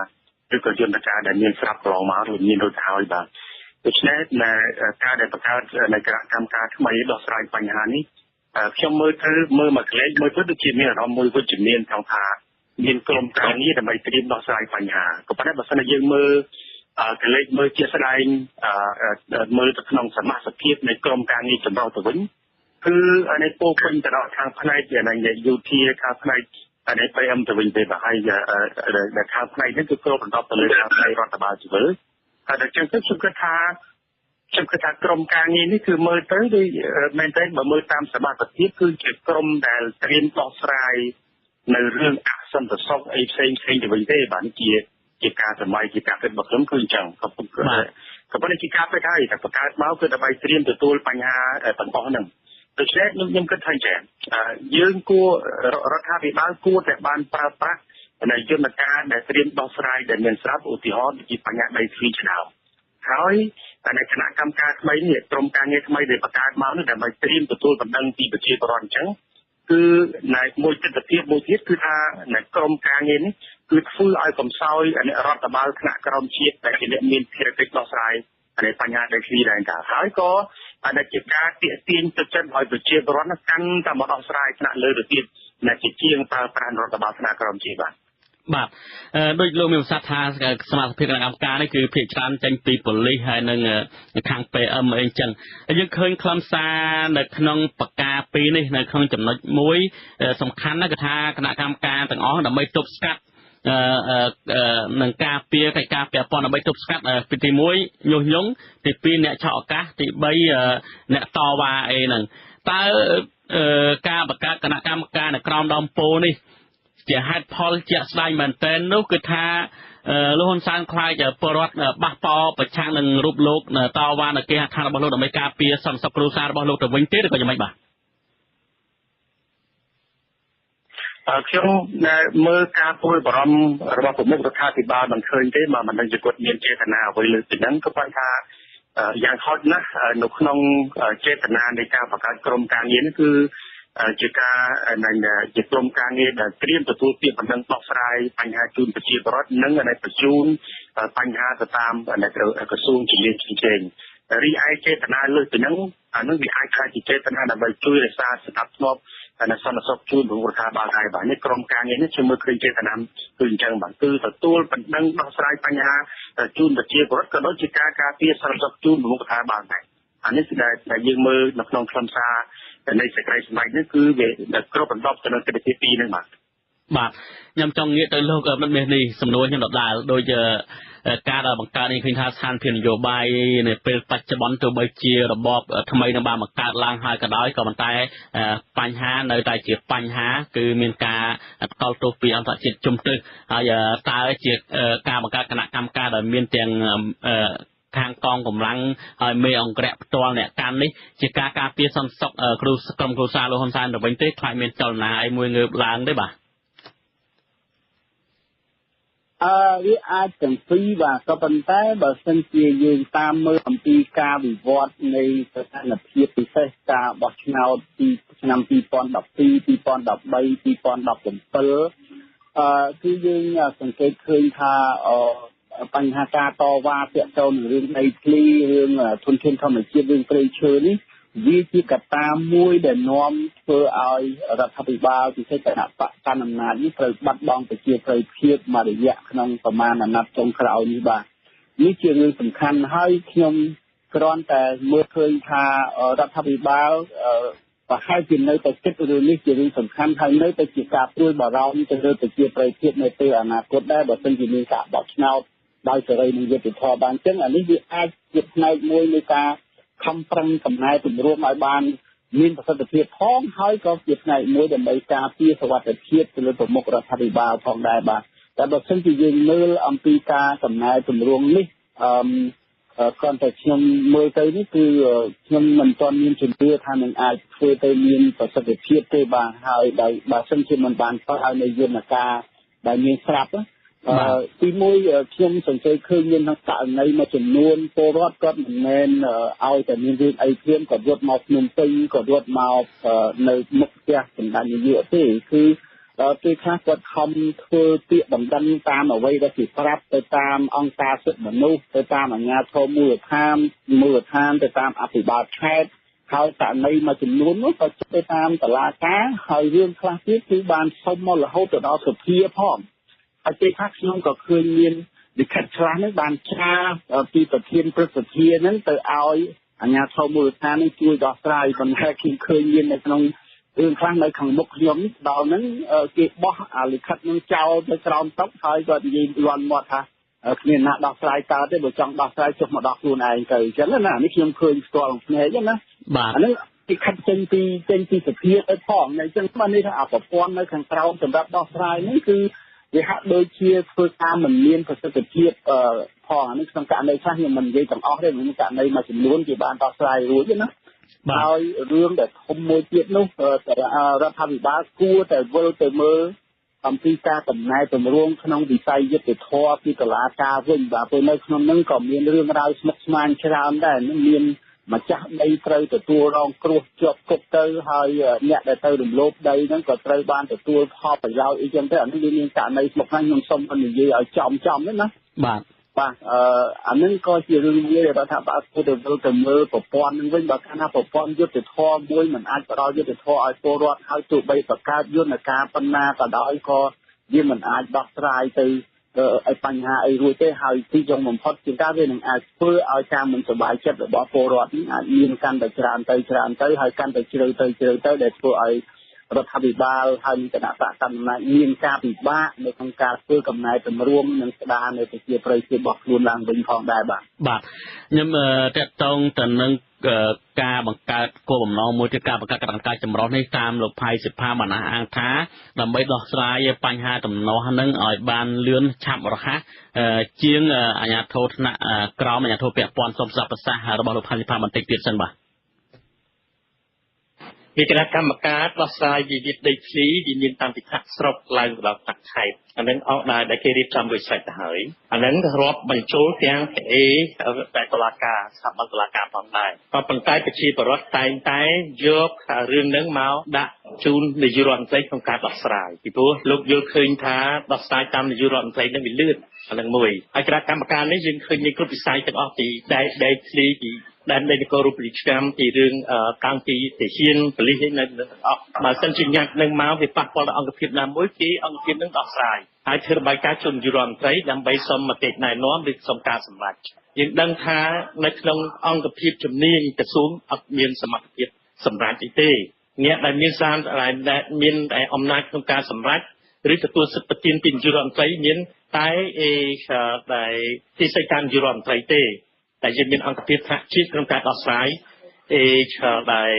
หรือกระทรวงการได้มีสลับรองมาหรือมีโดยเท้าอีกบ้างดังนั้นในการได้ประกาศในคณะกรรมการทำไมดอกสายปัญหานี้ช่วงมือคือมือมาเล็กมือเพื่อจะจีนเนี่ยเรามือเพื่อจีนเนี่ยทางทามีกรมการนี้ทำไมเตรียมดอกสายปัญหาก็เพราะนั้นบัศนยังมือเล็กมือเจี๊ยบแสดงมือจะขนมสามารถสกิปในกรมการนี้จำเราตัววิ่งคือในโปรเป็นแต่เราทางภายในอย่างไรยูทีทางภายในในไปอัมจะวิ่งไปแบบให้แต่ทางภายในนั่นคือกรมตอบตัวเลยทางภายในรัฐบาลจะเวิร์กแต่จังก็ชุมกระทากรมการนี้นี่คือมือเต้ด้วยแมนเต้แบบมือตามสมาร์ทที่คือเก็บกรมแต่เตรียมต่อสายในเรื่องอักษรตัวซอกไอเซนจะวิ่งได้บ้านเกียร์การสมัยเกียร์การเป็นแบบล้มคืนจังกับผมกับประเด็นกีการไปได้แต่ประกาศมาคือทำไมเตรียมตัวปัญหาปัญหาหนึ่งโดยเฉพาะยังก็ทันแจงยืนกู้รัฐบาลกู้แต่บ้านปราปักในยุนการในเตรียมดอกสายในเงินทรัพย์อุทิศที่ปัญญาในฟีชดาวเขาในคณะกรรมการทำไมเนี่ยกรมการเงินทำไมได้ประกาศมาเนี่ยแต่ไม่เตรียมตัวบันดังที่ประเทศบรอนจังคือในมวยจิตเทียบมวยทิศคือทางในกรมการเงินคือฟื้นไอ้กรมซอยในรัฐบาลคณะกรรมชีพแต่ที่เนี่ยมีเทเลติกดอกสายในปัญญาในฟีแดงกันเขาก็ในกิจการเตี้ยตีนจะเช่นหอยประเทศบรอนกันแต่มาดอกสายขณะเลยหรือที่ในกิจเชียงปราการรัฐบาลคณะกรรมชีพบาทโดยรวมมีสัทธาสมาชิกคณะกรรมการนี่คือเพียงการจังปีผลลิให้นึงทางไปเองจังยังเคยคลำซาในขนมปากกาปีนี่ในขนมจำนวนมวยสำคัญนะกระทาคณะกรรมการต่างอ๋อแต่ไม่ตบสกัดหนังกาเปียไก่กาเปียปอนเอาไปตบสกัดปีที่มวยโยงยงที่ปีเนี่ยเฉาะกาที่ใบเนี่ยต่อว่าเองหนึ่งตากาปากกาคณะกรรมการในกรอมดอมโปนี่จะให้พอจะสไลด์เหมือนเต้นนู้คือท่าลูกคนสร้างคลายจะปลดบักปอประชังหนึ่งรูปโลกต่อว่าในเกี่ยวกับทางบอลโลกอเมริกาเปียสันสปรูซาบอลโลกแต่วิ่งเตะก็ยังไม่บ้าช่วงในเมื่อการพูดบรมระบบผมมุกท่าที่บ้านมันเคยได้มามันจะกดเมียนเจตนาไว้เลยจากนั้นก็ปัญหาอย่างฮอตนะหนุกน้องเจตนาในการประกาศกรมการเงินคือจะการในจะกรมการเงินเตรียมตัวเตรียมบันทึกต่อสายปัญหาจูนประชีพรถนั่งในประชุมปัญหาตามในกระทรวงจิตวิทยารีไอเจตนาเลยจากนั้นนั่งรีไอการเจตนาในใบช่วยสาสตับนบในสนสบจูนของรัฐบาลไทยบ้านในกรมการเงินนี่เชื่อมือเคยเจตนาตื่นจังบ้านคือตัวปัญหาต่อสายปัญหาจูนประชีพรถก็ต้องจิตการเตรียมสนสบจูนของรัฐบาลไทยอันนี้คือในยืมมือนักลงคลำซาในสกายสมัยนี่คือเด็กครบรอบจนถึงปีนึงบาทยำจองเงี้ยตัวโลกมันเป็นนี่สำนวนยังดอกดาโดยจะการบังการในคืนท่าทานเพียงโยบายในเป็นปัจจุบันตัวใบเชียระบบทำไมนบาบังการล้างหายกระด้อยก็มันตายปัญหาในตายเจียปัญหาคือมีการเกาตัวปีอันตรายจุ่มตึกตายเจียการบังการคณะกรรมการโดยมีเตียงทางกองกำลังเมย์องแกรตัวเนี่ยการนี้จะการเปียสันสกครูกรมครูซาโลฮอนซานหรือวันเต้คลายเมนจลนาไอมวยเงือบล้างได้บ่ វាអាចទាំងពីរបាទក៏ប៉ុន្តែបើសិនជាយើងតាមមើលអំពីការវិវត្តនៃស្ថានភាពពិសេសការបោះឆ្នោតពីឆ្នាំ2012 2013 2017គឺយើងសង្កេតឃើញថាបញ្ហាការតវ៉ាទាក់ទងនឹងរឿងដីធ្លីរឿងធនធានធម្មជាតិរឿងព្រៃឈើនេះវាជាកត្តាមួយដែលនាំធ្វើឲ្យរដ្ឋាភិបាលពិសេសគណៈបកកណ្ដាលអំណាចនេះត្រូវបាត់បង់ប្រជាប្រិយភាពមួយរយៈក្នុងប្រមាណអាណត្តិចុងក្រោយនេះបាទនេះជារឿងសំខាន់ហើយខ្ញុំគ្រាន់តែមើលឃើញថារដ្ឋាភិបាលប្រហែលជានៅតែគិតរឿងនេះជារឿងសំខាន់ហើយនៅតែជាការព្រួយបារម្ភទៅលើប្រជាប្រិយភាពនៅពេលអនាគតដែរបើមិនជាមានការបោះឆ្នោតដោយសេរីនិងយុត្តិធម៌បានអញ្ចឹងអានេះវាអាចជាផ្នែកមួយនៃការខំប្រឹងកំណែទម្រាំឲ្យបានមានប្រសិទ្ធភាពផងហើយក៏ជាផ្នែកមួយដើម្បីការពារសុវត្ថិភាពទៅលើប្រមុខរដ្ឋាភិបាលផងដែរបាទតែបើមិនជាយើងមើលអំពីការកំណែទម្រាំនេះគ្រាន់តែខ្ញុំមើលទៅនេះគឺខ្ញុំមិនទាន់មានជំនឿថានឹងអាចធ្វើទៅមានប្រសិទ្ធភាពទេបាទហើយបើមិនជាមិនបានផ្ដល់ឲ្យនៅយន្តការដែលមានស្រាប់ទីមួយខ្ញុំសង្កេតឃើញមានករណីមួយចំនួនពលរដ្ឋគាត់មិនមែនឲ្យតែមានរឿងអីព្រាមក៏រត់មកភ្នំពេញក៏រត់មកនៅមុខផ្ទះសម្ដេចនាយកទេគឺពេលខ្លះគាត់ខំធ្វើពាក្យបណ្ដឹងតាមអ្វីដែលគេប្រាប់ទៅតាមអង្គការសិទ្ធិមនុស្សទៅតាមអាជ្ញាធរមូលដ្ឋានទៅតាមអភិបាលខេត្តហើយករណីមួយចំនួននោះក៏ទៅតាមតុលាការហើយរឿងខ្លះទៀតគឺបានសុំមករហូតទៅដល់សភាផងហើយពេលខ្លះខ្ញុំក៏ឃើញមានលិខិតខ្លះនេះបានច្រាពីប្រធានព្រឹទ្ធសភាហ្នឹងទៅឲ្យអាជ្ញាធរមូលដ្ឋាននេះជួយដោះស្រាយប៉ុន្តែខ្ញុំឃើញមាននៅក្នុងរឿងខ្លះនៅខាងមុខខ្ញុំដល់ហ្នឹងគេបោះអាលិខិតហ្នឹងចោលទៅក្រោមតុហើយក៏និយាយលាន់មាត់ថាគ្មានណាដោះស្រាយកើតទេបើចង់ដោះស្រាយចុះមកដោះខ្លួនឯងទៅអញ្ចឹងណានេះខ្ញុំឃើញស្គាល់ក្នុងភ្នែកណាបាទអានេះគេខិតចេញពីសភាទៅផងអញ្ចឹងបាននេះថាប្រព័ន្ធនៅខាងក្រោមសម្រាប់ដោះស្រាយនេះគឺវាហាក់ដូចជាធ្វើការមិនមានប្រសិទ្ធភាពផងអានេះក្នុងករណីខ្លះខ្ញុំមិននិយាយទាំងអស់ទេមានករណីមួយចំនួនគេបានដោះស្រាយរួចណាហើយរឿងដែលធំមួយទៀតនោះរដ្ឋាភិបាលគួរតែវិលទៅមើលអំពីការកំណែទម្រង់ក្នុងវិស័យយុត្តិធម៌ពីតុលាការវិញបាទពេលនៅក្នុងហ្នឹងក៏មានរឿងរ៉ាវស្មុគស្មាញច្រើនដែរនឹងមានម្ចាស់ដីត្រូវទទួលរងគ្រោះជាប់គុកទៅហើយអ្នកដែលទៅរំលោភដីហ្នឹងក៏ត្រូវបានទទួលផលប្រយោជន៍អីចឹងទៅអានេះវាមានករណីស្មុគស្មាញខ្ញុំសូមនិយាយឲ្យចំទេណាបាទអានឹងក៏ជារឿងមួយដែលរដ្ឋាភិបាលគួរតែវិលទៅមើលប្រព័ន្ធហ្នឹងវិញបើកាលណាប្រព័ន្ធយុត្តិធម៌មួយមិនអាចផ្ដល់យុត្តិធម៌ឲ្យពលរដ្ឋហើយទោះបីបង្កើតយន្តការប៉ុណ្ណាក៏ដោយក៏វាមិនអាចដោះស្រាយទៅឲ្យបញ្ហាអីរួចទេហើយទីចុងបំផុតជាការវានឹងអាចធ្វើឲ្យការមិនសប្បាយចិត្តរបស់ពលរដ្ឋនេះអាចមានកាន់តែច្រើនទៅហើយកាន់តែជ្រៅទៅដែលធ្វើឲ្យរដ្ឋាភិបាលហើយគណៈបកកណ្ដាលអំណាចមានការពិបាកនៅក្នុងការធ្វើកំណែទម្រាំនិងស្ដារនៅប្រជាប្រិយភាពរបស់ខ្លួនឡើងវិញផងដែរបាទខ្ញុំតកតងទៅនឹងការបង្កើតគោលបំណងមួយទៀតការបង្កើតគណៈកម្មការចម្រុះនេះតាមលោកផៃសិផាបានអះអាងថាដើម្បីដោះស្រាយបញ្ហាដំណោះហ្នឹងឲ្យបានលឿនឆាប់រហ័សជាងអាជ្ញាធរថ្នាក់ក្រោមអាជ្ញាធរពាក់ព័ន្ធសូមស្ដាប់ប្រសាសន៍របស់លោកផៃសិផាបន្តិចទៀតសិនបាទគណៈកម្មការដោះស្រាយវិវាទដីធ្លីដែលមានតាមពិធីស្រុកឡើងដល់ថ្នាក់ខេត្តអានឹងអស់ដែលគេរៀបចំរួចស្រេចទៅហើយអានឹងរាប់បញ្ចូលទាំងតែតុលាការស្ថាប័នតុលាការផងដែរក៏ប៉ុន្តែប្រជាពលរដ្ឋតែងតែយករឿងហ្នឹងមកដាក់ជូននាយករដ្ឋមន្ត្រីក្នុងការដោះស្រាយពីព្រោះលោកយល់ឃើញថាដោះស្រាយតាមនាយករដ្ឋមន្ត្រីនឹងវាលឿនអានឹងមួយហើយគណៈកម្មការនេះយើងឃើញមានគ្រប់វិស័យទាំងអស់ពីដីធ្លីពីដែលនៃនគររូបនីយកម្មពីរឿងតាំងពីទាហានប៉ូលីសនៅទាំងអស់បើសិនជាញ៉ាត់នឹងមកវាប៉ះពាល់ដល់អង្គភាពណាមួយគេអង្គភាពនឹងដោះស្រាយហើយធ្វើរបាយការណ៍ជូននាយករដ្ឋមន្ត្រីដើម្បីសុំមតិណែនាំឬសុំការសម្រេចយើងដឹងថានៅក្នុងអង្គភាពជំនាញក្រសួងអត់មានសមត្ថភាពសម្រេចទេអ្នកដែលមានសារដែលមានអំណាចក្នុងការសម្រេចឬទទួលសិទ្ធិប្រទានពីនាយករដ្ឋមន្ត្រីមានតែដែលទីស្តីការនាយករដ្ឋមន្ត្រីទេតែយើងមានអង្គភាពថ្នាក់ជាតិក្នុងការដោះស្រាយដែល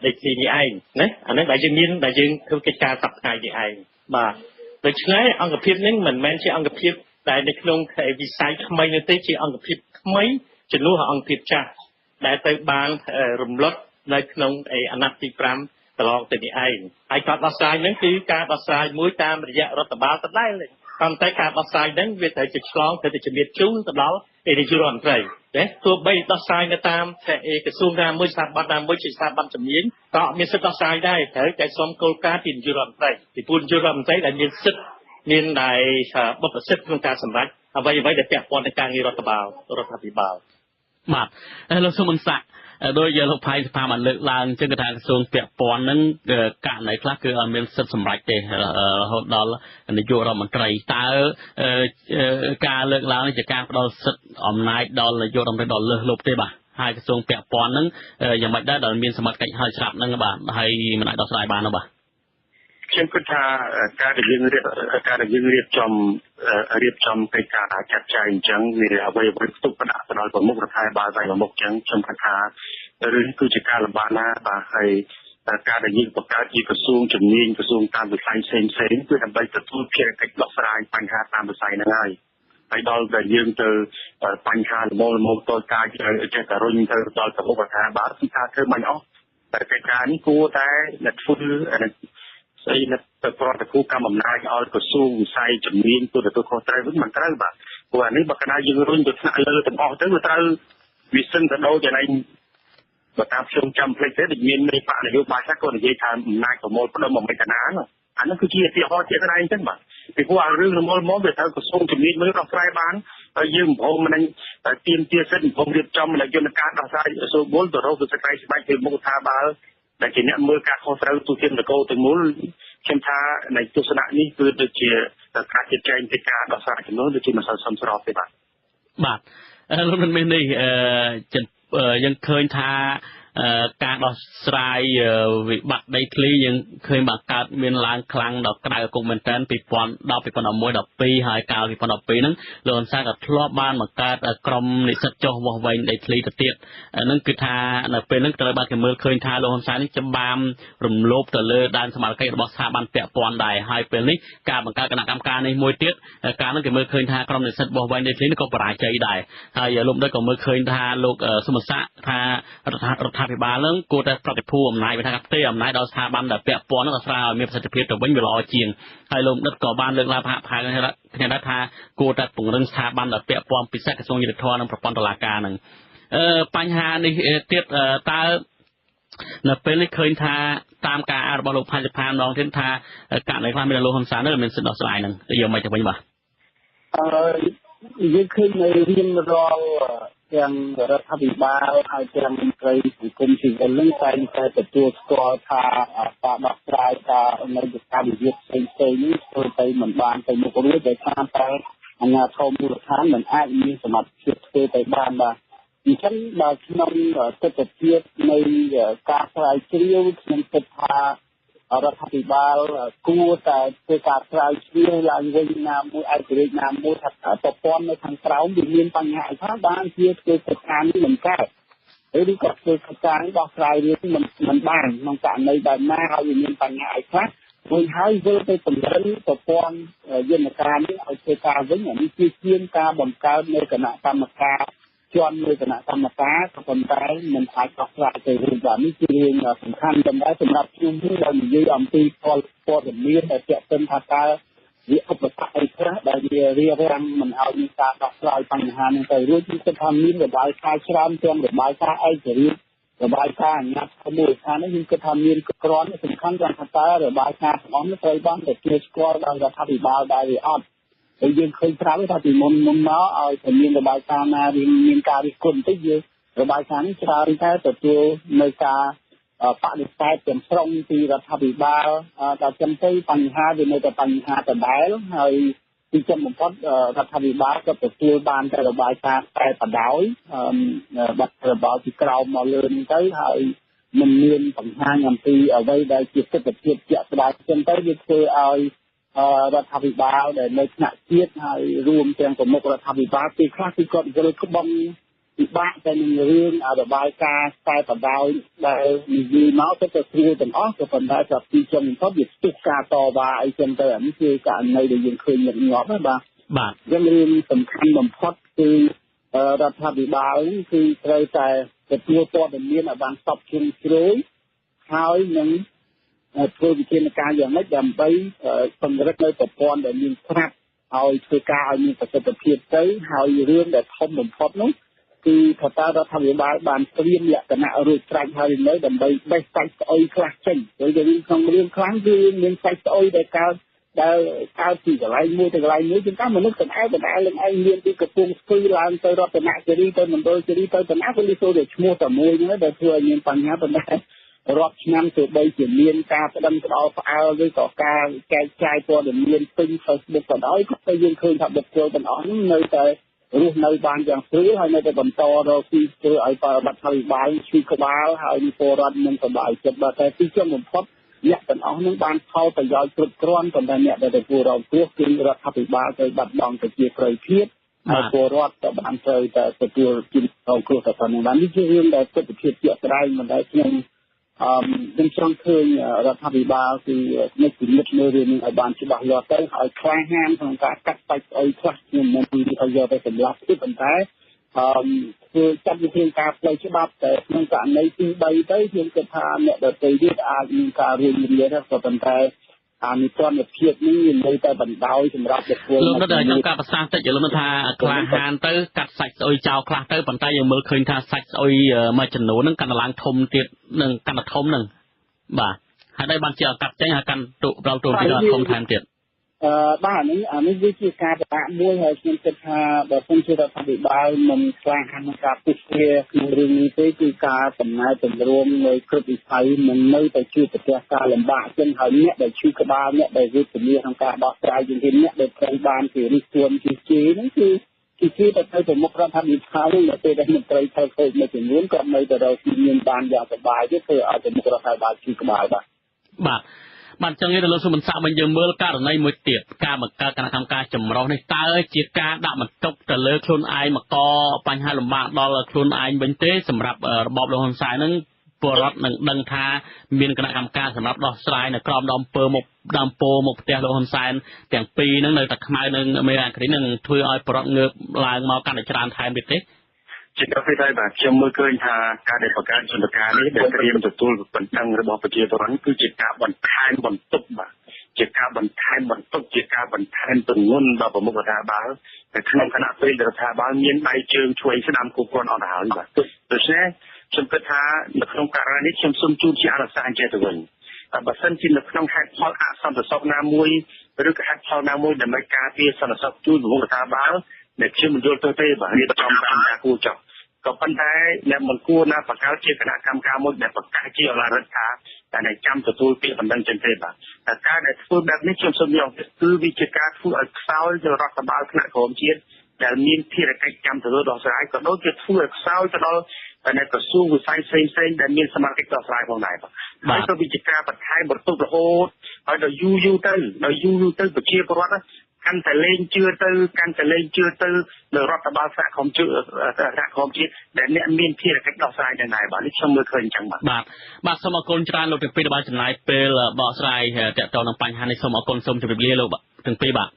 ដីធ្លីនេះឯងណាអានេះដែលយើងមានដែលយើងធ្វើកិច្ចការសប្តាហ៍នេះឯងបាទដូច្នេះអង្គភាពនេះមិនមែនជាអង្គភាពដែលនៅក្នុងវិស័យថ្មីនោះទេជាអង្គភាពថ្មីជំនួសអង្គភាពចាស់ដែលទៅបានរំលត់នៅក្នុងអាណត្តិទី5កន្លងទៅនេះឯងហើយការដោះស្រាយនឹងគឺការដោះស្រាយមួយតាមរយៈរដ្ឋបាលដដែលប còn tại cả bác sai đến về tới trực long tới trực biệt chú từ đó để đi du lịch vậy đấy tôi bây bác sai người ta sẽ cái xung ra mới sang bắt ra mới chỉ sang bắt chấm miếng tạo miếng sức bác sai đây tới cái xóm câu cá tìm du lịch vậy thì buôn du lịch vậy là miếng sức miếng này bất sức trongการสำรักvậy vậy đểแปะปอนในการรัฐบาลបាទលោកសុំមិនសាក់ដោយយកលោកផៃសភាបានលើកឡើងចឹងគឺថាក្រសួងពាក់ព័ន្ធនឹងករណីខ្លះគឺអត់មានសិទ្ធិសម្រេចទេរហូតដល់នាយករដ្ឋមន្ត្រីតើការលើកឡើងនេះជាការផ្ដល់សិទ្ធិអំណាចដល់នាយករដ្ឋមន្ត្រីដល់លើសលប់ទេបាទហើយក្រសួងពាក់ព័ន្ធនឹងយ៉ាងម៉េចដែរដែលមានសមត្ថកិច្ចហើយស្រាប់ហ្នឹងបាទហើយមិនអាចដោះស្រាយបានទេបាទខ្ញុំគិតថាការដែលយើងរៀបចំកិច្ចការចាត់ចែងអញ្ចឹងវាអ្វីផ្ទុកផ្ដាក់ទៅដល់ប្រមុខរដ្ឋាភិបាលតែប្រមុខអញ្ចឹងខ្ញុំគិតថារឿងគឺជាការលំបាកណាស់បាទហើយការដែលយើងបង្កើតជាក្រសួងជំនាញក្រសួងតាមវិស័យផ្សេងគឺដើម្បីទទួលភារកិច្ចដោះស្រាយបញ្ហាតាមវិស័យហ្នឹងហើយដល់តែយើងទៅបញ្ហាល្មមតូចតាចចេះតែរុញទៅដល់ប្រមុខរដ្ឋាភិបាលគឺថាធ្វើមិនអស់តែកិច្ចការនេះគួរតែធ្វើស្អីទៅប្រតិភូកម្មអំណាចឲ្យក្រសួងវិស័យជំនាញទទួលខុសត្រូវវិញមិនត្រូវបាទព្រោះអានេះបើកណ្ដាលយើងរុញទៅថ្នាក់លើទាំងអស់ទៅវាត្រូវវាសឹងទៅដូចយ៉ាងណាបើតាមខ្ញុំចាំភ្លេចទេដូចមានមេបកនយោបាយខ្លះក៏និយាយថាអំណាចប្រមូលផ្ដុំមកមិនកណាអានោះគឺជាឧទាហរណ៍ជាក់ស្ដែងអញ្ចឹងបាទពីព្រោះអារឿងរមូលមកវាត្រូវក្រសួងជំនាញមើលដោះស្រាយបានហើយយើងបំរុងមិនទៀមទាសិទ្ធិបំរុងរៀបចំនៅយន្តការដោះស្រាយសូវបុលទៅរកទៅសេចក្តីស្បែកពីមុខថាបើដែលជាអ្នកមើលការខុសត្រូវទូទាននគរទាំងមូលខ្ញុំថាในទស្សនៈនេះគឺដូចជាការជជែកពីការដោះស្រាយចំនួនដូចជាមិនសូវសមស្របទេបាទលោកមិនមាននេះយើងឃើញថាការដោះស្រាយវិបត្តិដីធ្លីយើងឃើញបង្កើតមានឡើងខ្លាំងដល់ក្រៅគុំមែនតើ2010-2011-12ហើយកាល2012ហ្នឹងលោកអនសាក៏ធ្លាប់បានបង្កើតក្រុមនិស្សិតចុះវាស់វែងដីធ្លីទៅទៀតហ្នឹងគឺថានៅពេលហ្នឹងត្រូវបានគេមើលឃើញថាលោកអនសានេះច្បាមរំលោភទៅលើដែនសមត្ថកិច្ចរបស់ស្ថាប័នពាក់ព័ន្ធដែរហើយពេលនេះការបង្កើតគណៈកម្មការនេះមួយទៀតការហ្នឹងគេមើលឃើញថាក្រុមនិស្សិតវាស់វែងដីធ្លីនេះក៏បរាជ័យដែរហើយលោកដូចក៏មើលឃើញថាលោកសុមសាក់ថារដ្ឋាភិបាលនឹងគួរតែប្រតិភូអំណាចវាថាផ្ទេរអំណាចដល់ស្ថាប័នដែលពាក់ព័ន្ធនឹងស្រាវឲ្យមានប្រសិទ្ធភាពទៅវិញវាល្អជាងហើយលោកដិតក៏បានលើកឡើងគ្នាដែរថាគួរតែពង្រឹងស្ថាប័នដែលពាក់ព័ន្ធពិសេសក្រសួងយុតិធម៌និងប្រព័ន្ធតុលាការនឹងបញ្ហានេះទៀតតើនៅពេលនេះឃើញថាតាមការរបស់លោកផាច់ផានម្ដងទៀតថាករណីខ្លះមានលោកហ៊ុនសែននៅមានសិទ្ធិដោះស្រាយនឹងយកមកទៅវិញបាទយើងឃើញនៅរៀងរាល់ទាំងរដ្ឋាភិបាលហើយទាំងមន្ត្រីសង្គមស៊ីវិលនឹងតែទទួលស្គាល់ថាការដោះស្រាយការនៅការវិវាទផ្សេងៗនេះធ្វើទៅមិនបានទៅមុខរួចដោយសារតែអាជ្ញាធរមូលដ្ឋានមិនអាចមានសមត្ថភាពធ្វើទៅបានបាទអញ្ចឹងដល់ក្នុងទស្សនវិជ្ជានៃការស្រាវជ្រាវខ្ញុំគិតថារដ្ឋាភិបាលគួរតែធ្វើការស្រាវជ្រាវឡើងវិញណាមួយឯករាជ្យណាមួយថាប្រព័ន្ធនៅខាងក្រោមវាមានបញ្ហាថាបានជាធ្វើកិច្ចការនេះមិនកើតឬក៏ធ្វើកិច្ចការនេះដោះស្រាយរឿងមិនបានក្នុងករណីដែលណាហើយវាមានបញ្ហាខ្លះវិញហើយវិលទៅពង្រឹងប្រព័ន្ធយន្តការនេះឲ្យធ្វើការវិញនេះជាការបង្កើតនៅគណៈកម្មការជាន់លើគណៈកម្មការក៏ប៉ុន្តែមិនអាចដោះស្រាយទៅរឿងแบบនេះជារឿងសំខាន់ដែរសម្រាប់ខ្ញុំដែលនិយាយអំពីព័ត៌មានដែលពាក់ព័ន្ធថាតើវាឧបសគ្គអីខ្លះដែលវារារាំងមិនឲ្យមានការដោះស្រាយបញ្ហានេះទៅរួចគឺគិតថាមានរបាយការណ៍ច្រើនទាំងរបាយការណ៍ឯករាជ្យរបាយការណ៍អាជ្ញាធរមូលដ្ឋាននេះខ្ញុំគិតថាមានក្រនសំខាន់យ៉ាងថាតើរបាយការណ៍ទាំងអស់នេះត្រូវបានទទួលស្គាល់ដោយរដ្ឋាភិបាលដែរឬអត់ហើយយើងឃើញប្រាប់ថាពីមុនមកឲ្យតែមានរបាយការណ៍ណាមានការរិះគន់បន្តិចយើងរបាយការណ៍នេះច្រើនតែទទួលនៅការបដិសេធទាំងស្រុងពីរដ្ឋាភិបាលដល់ចឹងទៅបញ្ហាវានៅតែបញ្ហាដដែលហើយទីចំបំផុតរដ្ឋាភិបាលក៏ទទួលបានតែរបាយការណ៍តែបដោយបាត់របស់ពីក្រោមមកលើនេះទៅហើយមិនមានបង្ហាញអំពីអ្វីដែលជាទស្សនវិជ្ជាជាក់ស្ដែងចឹងទៅវាធ្វើឲ្យរដ្ឋាភិបាលដែលនៅថ្នាក់ជាតិហើយរួមទាំងប្រមុខរដ្ឋាភិបាលទីខ្លះគឺគាត់យល់ក្បន់ពិបាកតែនឹងរឿងរបាយការណ៍តែបដោយដែលនិយាយមកទៅស្រួលទាំងអស់ក៏ប៉ុន្តែថាទីចំបំផុតវាស្ទុះការតវ៉ាអីចឹងទៅអានេះគឺករណីដែលយើងឃើញញឹកញាប់ណាបាទចឹងរឿងសំខាន់បំផុតគឺរដ្ឋាភិបាលគឺត្រូវតែទទួលព័ត៌មានឲ្យបានសពជ្រុងជ្រោយហើយនឹងធ្វើវិធានការយ៉ាងម៉េចដើម្បីពង្រឹងនៅប្រព័ន្ធដែលមានស្រាប់ ហើយធ្វើការឲ្យមានប្រសិទ្ធភាពទៅហើយរឿងដែលធំបំផុតនោះគឺថាតើរដ្ឋាភិបាលបានត្រៀមលក្ខណៈរួចស្រេចហើយនៅដើម្បីបេះសាច់ស្អុយខ្លះចេញព្រោះតែក្នុងរឿងខ្លាំងគឺមានសាច់ស្អុយដែលកើតពីកន្លែងមួយទៅកន្លែងមួយជាងតាមមនុស្សទាំងឯងនឹងឯងមានពីកំពង់ស្ពឺឡើងទៅរតនគិរីទៅមណ្ឌលគិរីទៅតំណាក៏លីសូតែឈ្មោះតែមួយហ្នឹងដែលធ្វើឲ្យមានបញ្ហាប៉ុន្តែរាប់ឆ្នាំទៅបីជាមានការផ្ដឹងផ្ដល់ផ្អើលឬក៏ការចែកចាយព័ត៌មានពេញ Facebook ក៏ដោយក៏យើងឃើញថាបុគ្គលទាំងអស់ហ្នឹងនៅតែរស់នៅបានយ៉ាងស្រួលហើយនៅតែបន្តរកទីធ្វើឲ្យបរិបត្តិអភិបាលឈឺក្បាលហើយពលរដ្ឋនឹងសប្បាយចិត្តបើតែទីចំបំផុតអ្នកទាំងអស់នឹងបានផលប្រយោជន៍គ្រប់គ្រាន់ប៉ុន្តែអ្នកដែលទទួលរងគ្រោះគឺរដ្ឋាភិបាលទៅបាត់បង់ប្រជាប្រិយភាពហើយពលរដ្ឋក៏បានត្រូវតែទទួលជារងគ្រោះទៅប៉ុណ្ណឹងបាននេះជារឿងដែលពិតជាជាក់ស្ដែងមិនដែលខ្ញុំចង់ឃើញរដ្ឋាភិបាលគឺនិច្ចពិនិត្យមើលរឿងនេះឲ្យបានច្បាស់លាស់ទៅហើយក្លាហានក្នុងការកាត់សាច់ស្អុយខ្លះខ្ញុំមិននិយាយឲ្យយកទៅសម្លាប់ទេប៉ុន្តែគឺចាត់វិធានការផ្លូវច្បាប់តែក្នុងករណីទី3ទៅខ្ញុំគិតថាអ្នកដទៃទៀតអាចមានការរៀនរៀនដែរក៏ប៉ុន្តែអានិសន្តិភាពនេះនៅតែបណ្ដោយសម្រាប់បុគ្គលលោកនៅតែចង់ការប្រសាសន៍តិចលោកថាក្លាហានទៅកាត់សាច់ស្អុយចោលខ្លះទៅប៉ុន្តែយើងមើលឃើញថាសាច់ស្អុយមួយចំនួនហ្នឹងកាន់តែឡើងធំទៀតនឹងកាន់តែធំហ្នឹងបាទហើយដែរបានជាកាត់ចេញហើយកាន់ទុកប្រោតូនទៀតធំថែមទៀតបាទអានេះវាជាការពិបាកមួយហើយខ្ញុំគិតថាបើសិនជារដ្ឋាភិបាលមិនខ្លាំងក្នុងការពុះគ្នាក្នុងរឿងនេះទេគឺការដំណើរទម្រាំនៅគ្រប់វិស័យនឹងនៅតែជួបប្រទះការលំបាកចឹងហើយអ្នកដែលឈឺក្បាលអ្នកដែលវេទនាក្នុងការដោះស្រាយជំនាញអ្នកដែលត្រូវបានគេរិះគន់ជជែកហ្នឹងគឺទៅទៅមុខរដ្ឋាភិបាលនៅពេលដែលមន្ត្រីខេត្តមួយចំនួនក៏នៅតែរកជំនាញបានយ៉ាងសប្បាយទេធ្វើឲ្យទៅមុខរដ្ឋាភិបាលឈឺក្បាលបាទចឹងទៅលោកសុមិនសាក់វិញយើងមើលករណីមួយទៀតការបង្កើតគណៈកម្មការចម្រុះនេះតើជាការដាក់បន្ទុកទៅលើខ្លួនឯងមកបញ្ហាលំបាកដល់ខ្លួនឯងវិញទេសម្រាប់របបលោកហ៊ុនសែននឹងពលរដ្ឋនឹងដឹងថាមានគណៈកម្មការសម្រាប់ដោះស្រាយនៅក្រោមដំពើមកផ្ទះលោកហ៊ុនសែនទាំងពីរហ្នឹងនៅតែខ្មៅនឹងអមេរិកគ្រីនឹងធ្វើឲ្យពលរដ្ឋងើបឡើងមកកាន់តែច្រើនថែមទៀតទេជាការពិតហើយបាទខ្ញុំមើលឃើញថាការដែលបង្កើតសន្តិការនេះដែលត្រៀមទទួលបណ្ដឹងរបស់ប្រជាពលរដ្ឋគឺជាការបន្ថែមបន្ទុកបាទជាការបន្ថែមបន្ទុកជាការបន្ថែមទម្ងន់ដល់ប្រមុខរដ្ឋាភិបាលតែក្នុងគណៈពេលរដ្ឋាភិបាលមានដៃជើងជួយស្ដាំគ្រប់គ្រាន់អត់ទៅហើយបាទដូច្នេះខ្ញុំគិតថានៅក្នុងករណីនេះខ្ញុំសូមជូនជាអនុសាសន៍អញ្ចេះទៅវិញបើសិនជានៅក្នុងហេតុផលអសន្តិសុខណាមួយឬក៏ហេតុផលណាមួយដើម្បីការពារសន្តិសុខជូនប្រមុខរដ្ឋាភិបាលដែលខ្ញុំមិនយល់ទៅទេបាទរៀបចំតាមការគួរចោះក៏ប៉ុន្តែអ្នកមិនគួរណាបង្កើតជាគណៈកម្មការមួយដែលប្រកាសជាអឡារដ្ឋាតែចាំទទួលពាក្យបណ្ដឹងចឹងទេបាទតែការដែលធ្វើបែបនេះខ្ញុំសូមយកគឺវាជាការធ្វើឲ្យខ្សោយទៅរដ្ឋបាលថ្នាក់ក្រមជាតិដែលមានភារកិច្ចចាំទទួលដោះស្រាយក៏ដូចជាធ្វើឲ្យខ្សោយទៅដល់នៅក្រសួងវិស័យផ្សេងៗដែលមានសមាជិកដោះស្រាយផងដែរបាទហើយក៏វាជាការបន្ថែមបន្ទុករហូតហើយដល់យូរទៅប្រជាពលរដ្ឋកាន់តែលេងជឿទៅនៅរដ្ឋបាលសហគមន៍ជាតិដែលអ្នកមានភារកិច្ចដោះស្រាយយ៉ាងណាបាទនេះខ្ញុំមើលឃើញអញ្ចឹងបាទសូមអរគុណច្រើនលោកទាំងពីរដែលបានចំណាយពេលបកស្រាយទាក់ទងនឹងបញ្ហានេះសូមអរគុណសូមជម្រាបលាលោកទាំងពីរបាទ